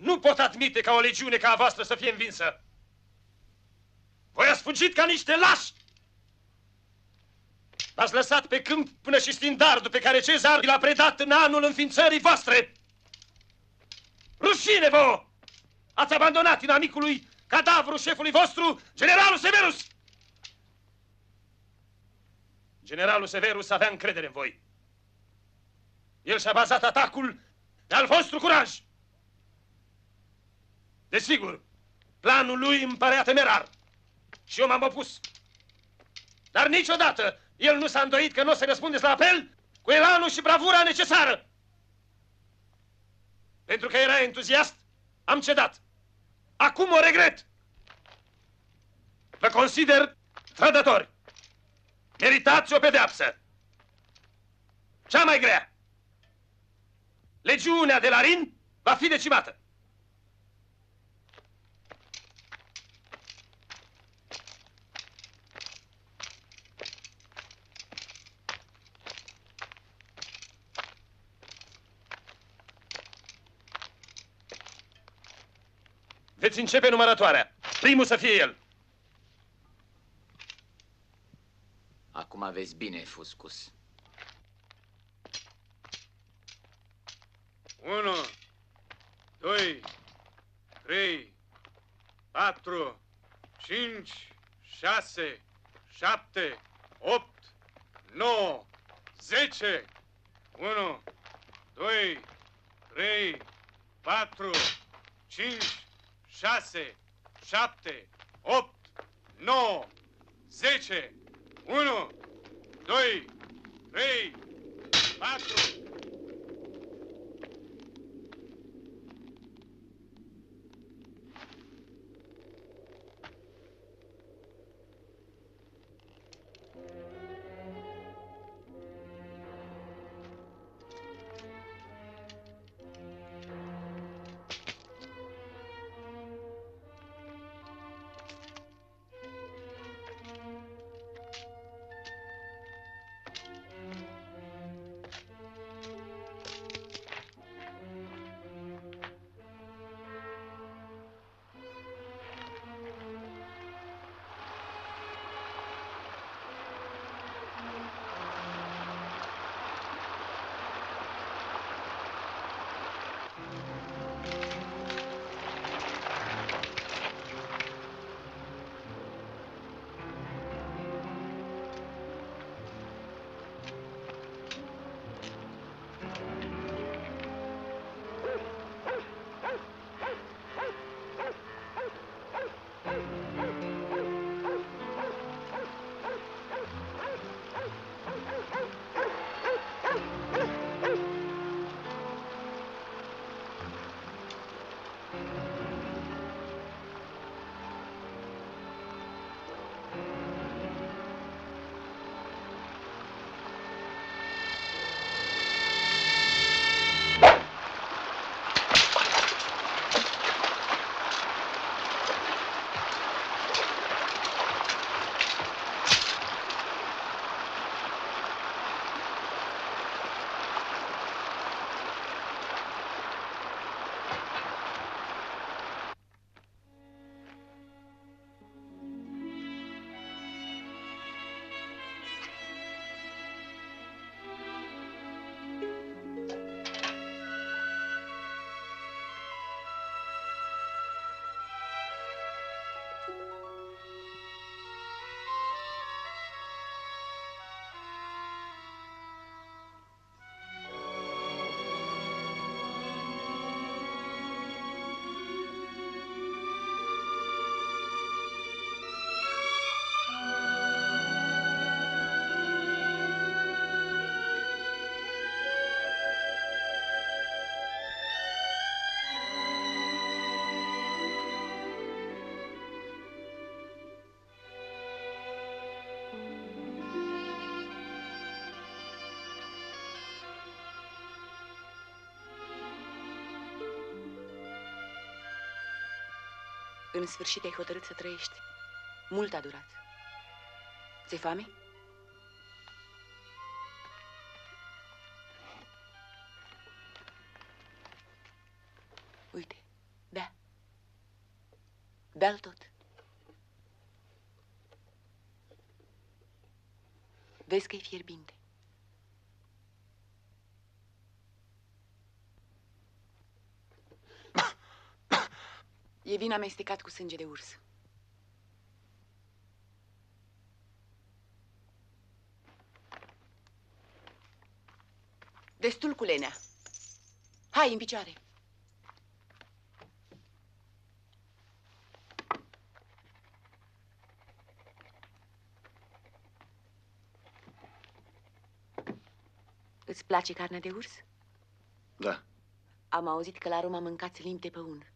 Nu pot admite ca o legiune ca a voastră să fie învinsă. Voi ați fugit ca niște lași. L-ați lăsat pe câmp până și stindardul pe care Cezar l-a predat în anul înființării voastre. Rușine vouă! Ați abandonat inamicului cadavrul șefului vostru, generalul Severus! Generalul Severus avea încredere în voi. El și-a bazat atacul pe al vostru curaj. Desigur, planul lui îmi părea temerar și eu m-am opus. Dar niciodată el nu s-a îndoit că nu o să răspundeți la apel cu elanul și bravura necesară. Pentru că era entuziast, am cedat. Acum o regret. Vă consider trădători. Meritați o pedeapsă. Cea mai grea. Legiunea de la Rin va fi decimată. Veți începe numărătoarea. Primul să fie el. Acum aveți bine, Fuscus. 1, 2, 3, 4, 5, 6, 7, 8, 9, 10. 1, 2, 3, 4, 5, 6, 7, 8, 9, 10. 1, 2, 3, 4. În sfârșit ai hotărât să trăiești. Mult a durat. Ți-e foame? Uite, bea. Bea-l tot. Vezi că e fierbinte. E vin amestecat cu sânge de urs. Destul cu lenea. Hai, în picioare. Îți place carnea de urs? Da. Am auzit că la Roma mâncați limbi de păun.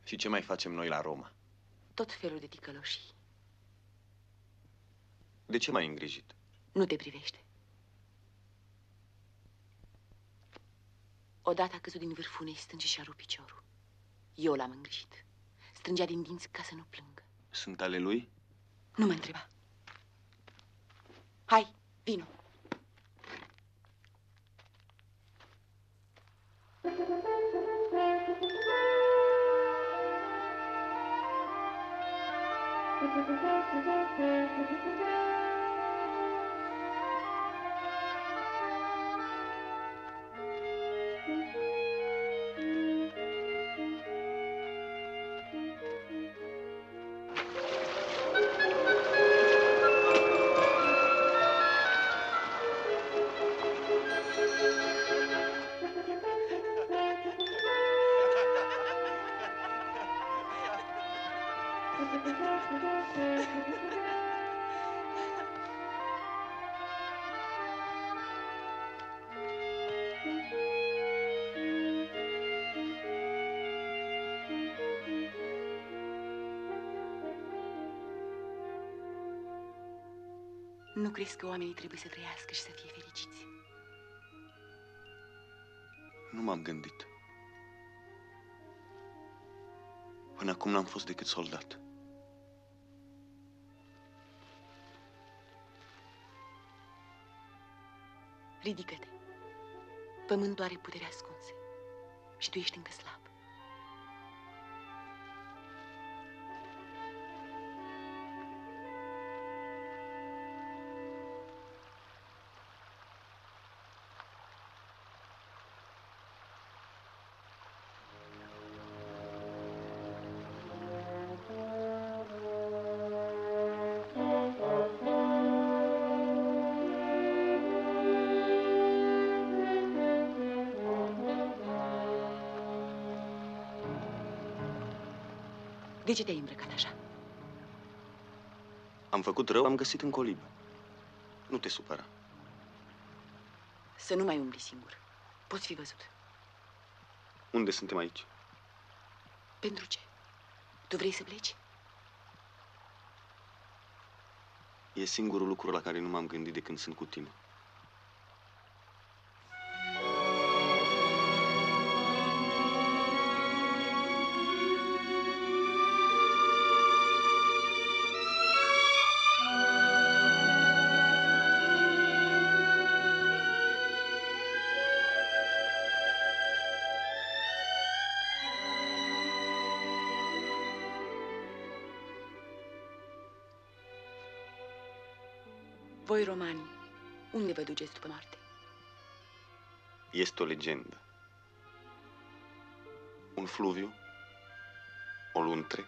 Și ce mai facem noi la Roma? Tot felul de ticăloșii. De ce m-ai îngrijit? Nu te privește. Odată a căzut din vârful unei stânci și a rupt piciorul. Eu l-am îngrijit. Strângea din dinți ca să nu plângă. Sunt ale lui? Nu mă întreba. Hai, vino. Nu crezi că oamenii trebuie să trăiască și să fie fericiți? Nu m-am gândit. Până acum n-am fost decât soldat. Ridică-te. Pământul are putere ascunse și tu ești încă slab. De ce te-ai îmbrăcat așa? Am făcut rău, am găsit în colibă. Nu te supăra. Să nu mai umbli singur. Poți fi văzut. Unde suntem aici? Pentru ce? Tu vrei să pleci? E singurul lucru la care nu m-am gândit de când sunt cu tine. Voi, romani, unde vă duceți după moarte? Este o legendă. Un fluviu, o luntre,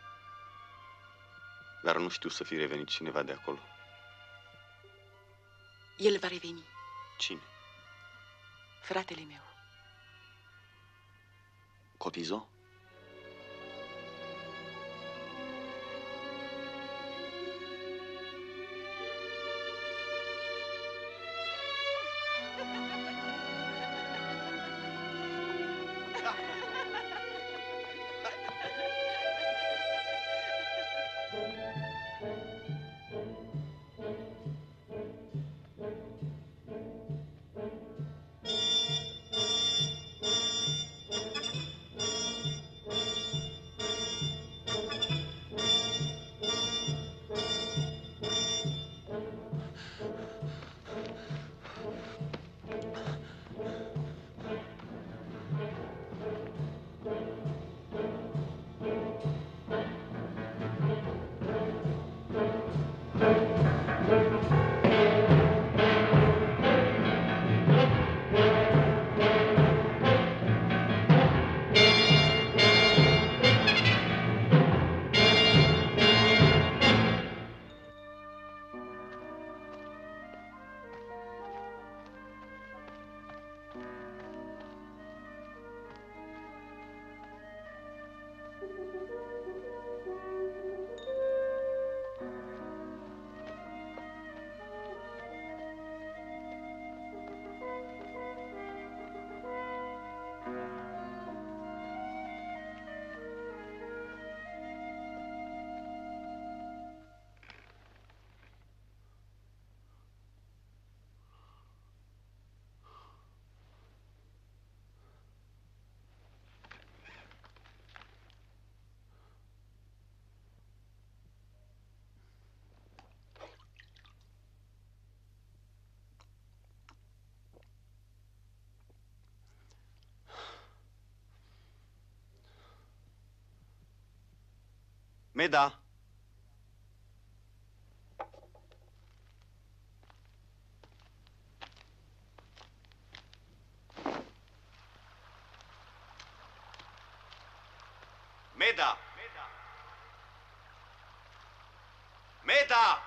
dar nu știu să fi revenit cineva de acolo. El va reveni. Cine? Fratele meu. Cotizo? Meda! Meda! Meda!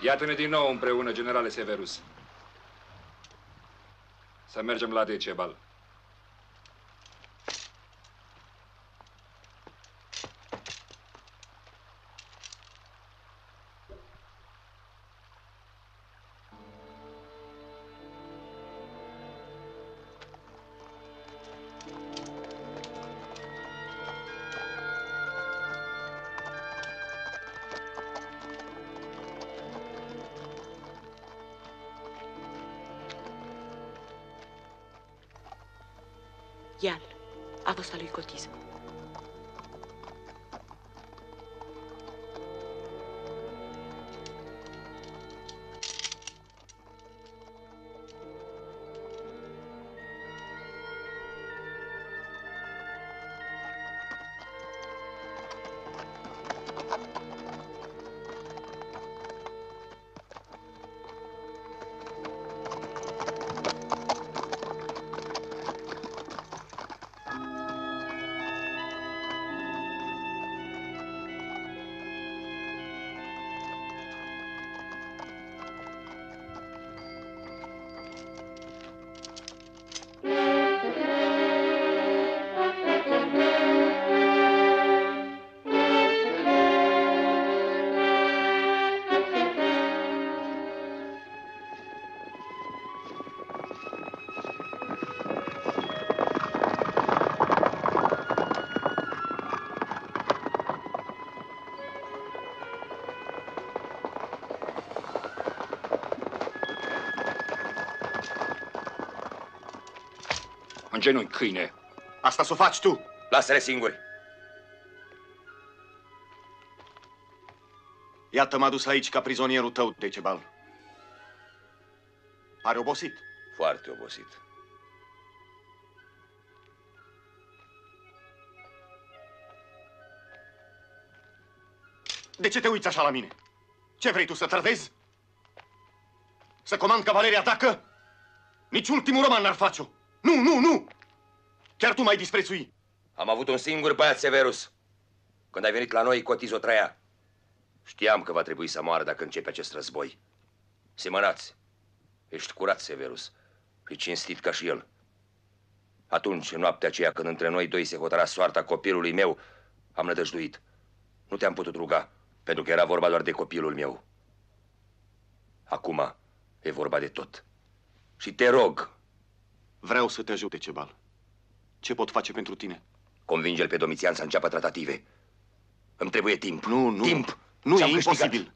Iată-ne din nou împreună, generale Severus. Să mergem la Decebal. Ial, a fost a lui Cotizo. În genunchi, câine. Asta s-o faci tu. Lasă-le singuri. Iată, m-a dus aici ca prizonierul tău, Decebal. Pare obosit. Foarte obosit. De ce te uiți așa la mine? Ce vrei tu, să trădezi? Să comand cavaleria dacă? Nici ultimul roman n-ar face-o. Nu, nu, nu! Chiar tu m-ai disprețui. Am avut un singur băiat, Severus. Când ai venit la noi, Cotizo trăia. Știam că va trebui să moară dacă începe acest război. Semănați. Ești curat, Severus. Și cinstit ca și el. Atunci, în noaptea aceea, când între noi doi se hotăra soarta copilului meu, am nădăjduit. Nu te-am putut ruga, pentru că era vorba doar de copilul meu. Acum e vorba de tot. Și te rog. Vreau să te ajut, Decebal. Ce pot face pentru tine? Convinge-l pe Domitian să înceapă tratative. Îmi trebuie timp. Nu, nu. Timp. Nu, e câștigat. imposibil.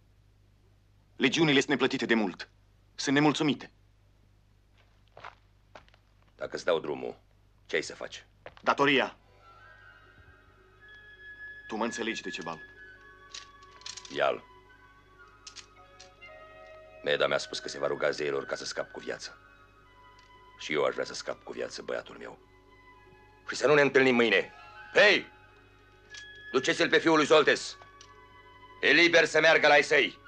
Legiunile sunt neplătite de mult. Sunt nemulțumite. Dacă îți dau drumul, ce ai să faci? Datoria. Tu mă înțelegi, Decebal. Ial. Meda mi-a spus că se va ruga zeilor ca să scap cu viață. Și eu aș vrea să scap cu viață, băiatul meu. Și să nu ne întâlnim mâine. Hei! Duceți-l pe fiul lui Zoltes. E liber să meargă la ai săi.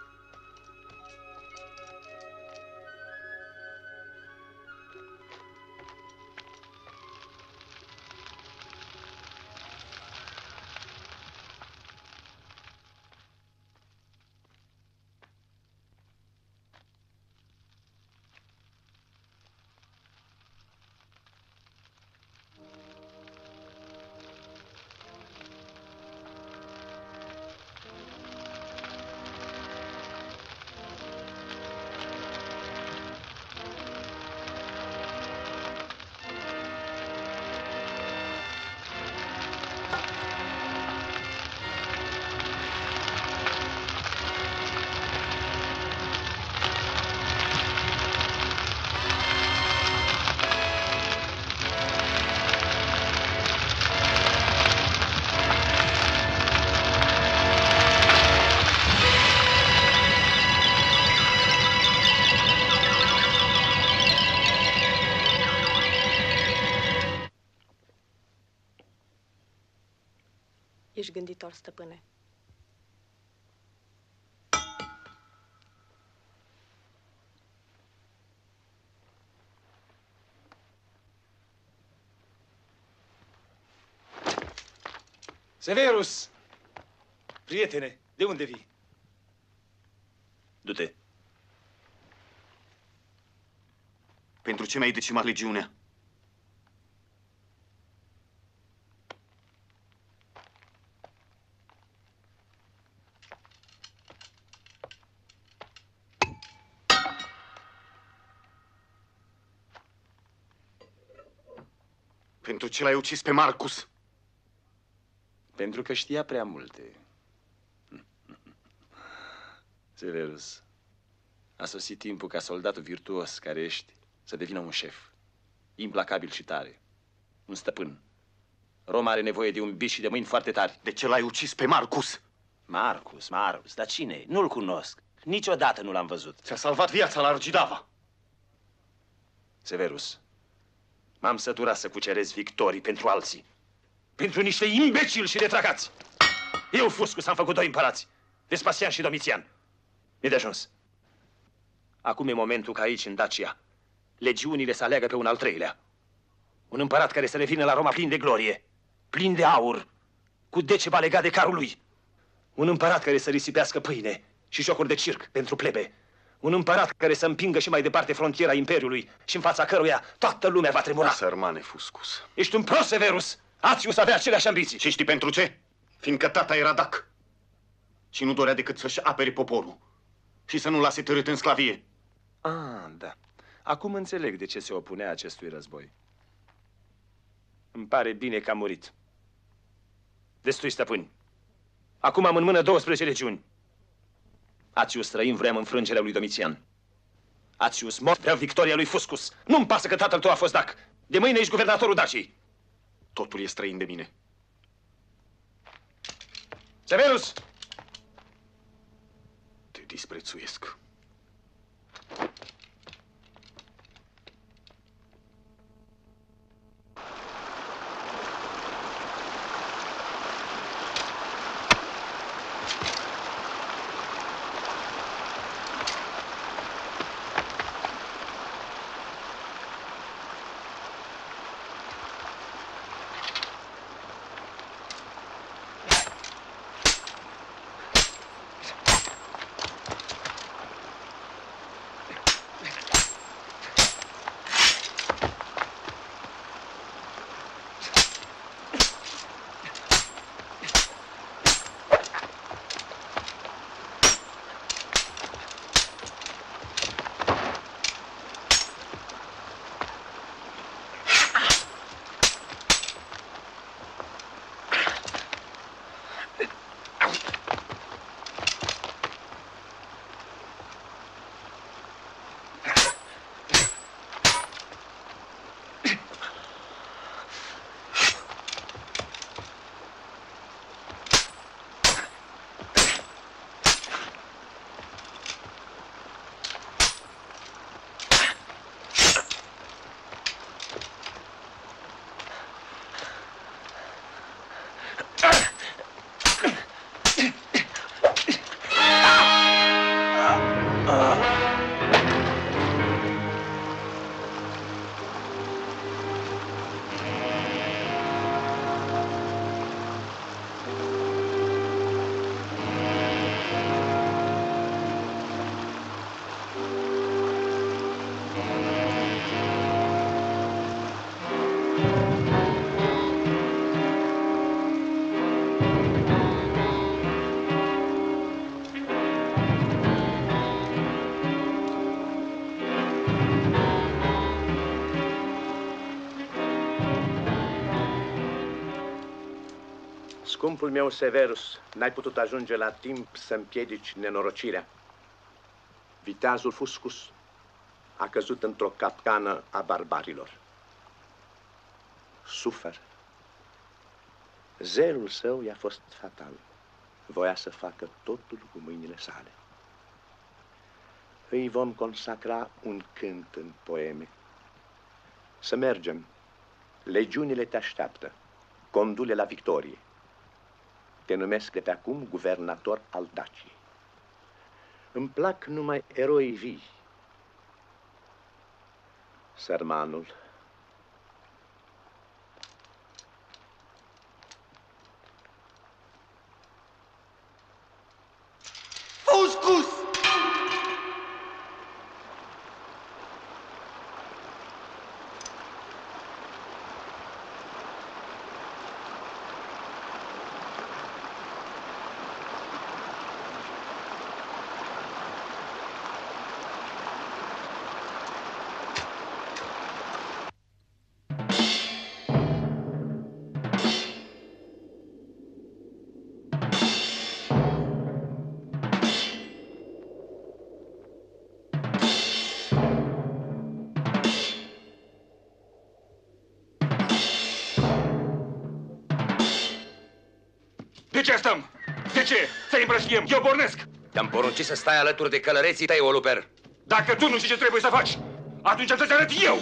ești gânditor, stăpâne. Severus! Prietene, de unde vii? Du-te. Pentru ce mi-ai decimat legiunea? Pentru ce l-ai ucis pe Marcus? Pentru că știa prea multe. Severus, a sosit timpul ca soldatul virtuos care ești să devină un șef, implacabil și tare, un stăpân. Roma are nevoie de un biș și de mâini foarte tari. De ce l-ai ucis pe Marcus? Marcus, dar cine? Nu-l cunosc. Niciodată nu l-am văzut. Ți-a salvat viața la Argidava. Severus, m-am săturat să cucerez victorii pentru alții. Pentru niște imbecili și retragați. Eu, Fuscus, am făcut 2 împărați, Vespasian și Domitian. E de ajuns. Acum e momentul ca aici, în Dacia, legiunile să aleagă pe un al 3-lea. Un împărat care să revină la Roma plin de glorie, plin de aur, cu Decebal legat de carul lui. Un împărat care să risipească pâine și jocuri de circ pentru plebe. Un împărat care să împingă și mai departe frontiera Imperiului și în fața căruia toată lumea va tremura. Sărmane, Fuscus. Ești un prost, Severus. Atius avea aceleași ambiții. Și știi pentru ce? Fiindcă tata era dac și nu dorea decât să-și apere poporul și să nu lase târât în sclavie. Ah, da. Acum înțeleg de ce se opunea acestui război. Îmi pare bine că a murit. Destui stăpâni. Acum am în mână 12 legiuni. Atius străin vrea înfrângerea lui Domitian. Atius mort vrea victoria lui Fuscus. Nu-mi pasă că tatăl tău a fost dac. De mâine ești guvernatorul Daciei. Totul e străin de mine. Severus! Te disprețuiesc. Scumpul meu Severus, n-ai putut ajunge la timp să împiedici nenorocirea. Viteazul Fuscus a căzut într-o capcană a barbarilor. Suferă. Zelul său i-a fost fatal. Voia să facă totul cu mâinile sale. Îi vom consacra un cânt în poeme. Să mergem. Legiunile te așteaptă. Condu-le la victorie. Te numesc de pe acum guvernator al Daciei. Îmi plac numai eroi vii. Sărmanul. Fuscus! De ce stăm? De ce? Să-i împrăștiem. Eu pornesc. Te-am poruncit să stai alături de călăreții tăi, Oluper. Dacă tu nu știi ce trebuie să faci, atunci am să-ți arăt eu!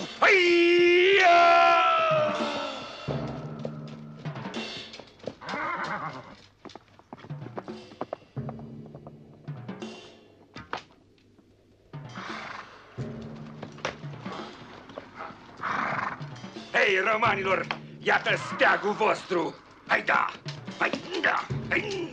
Hei, romanilor, iată steagul vostru! Hai da! Hai da! Hai!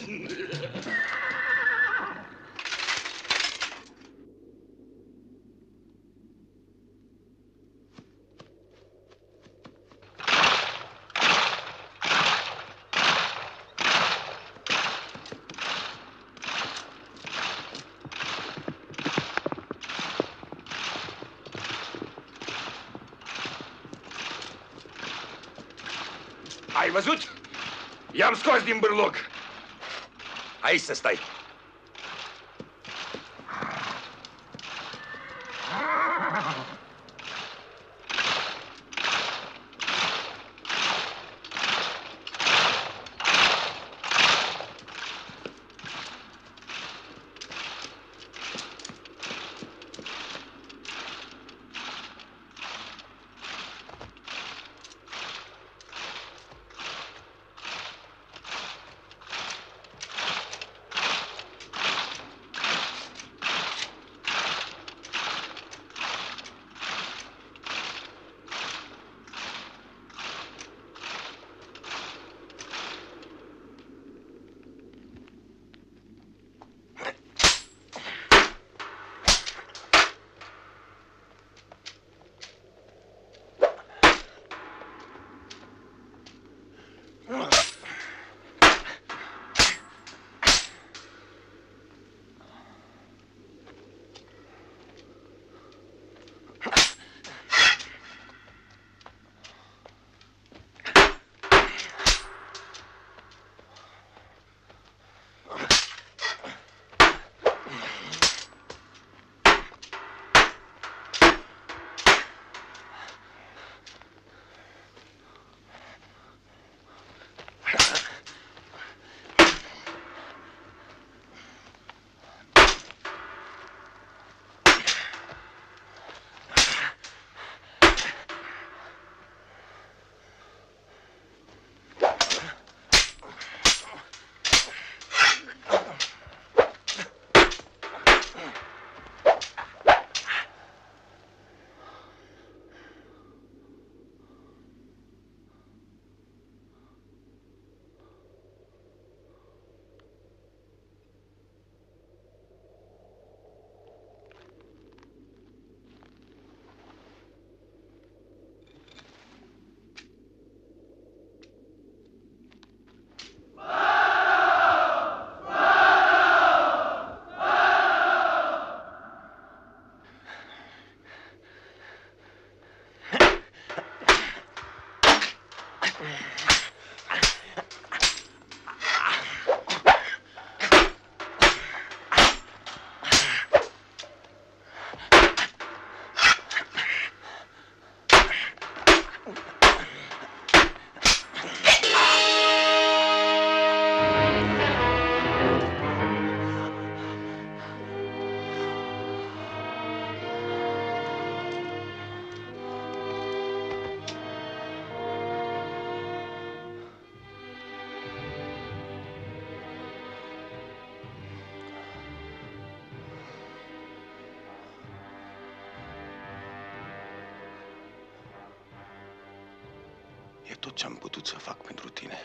Ai văzut? I-am scos din bârlog. Aici să stai. tot ce am putut să fac pentru tine.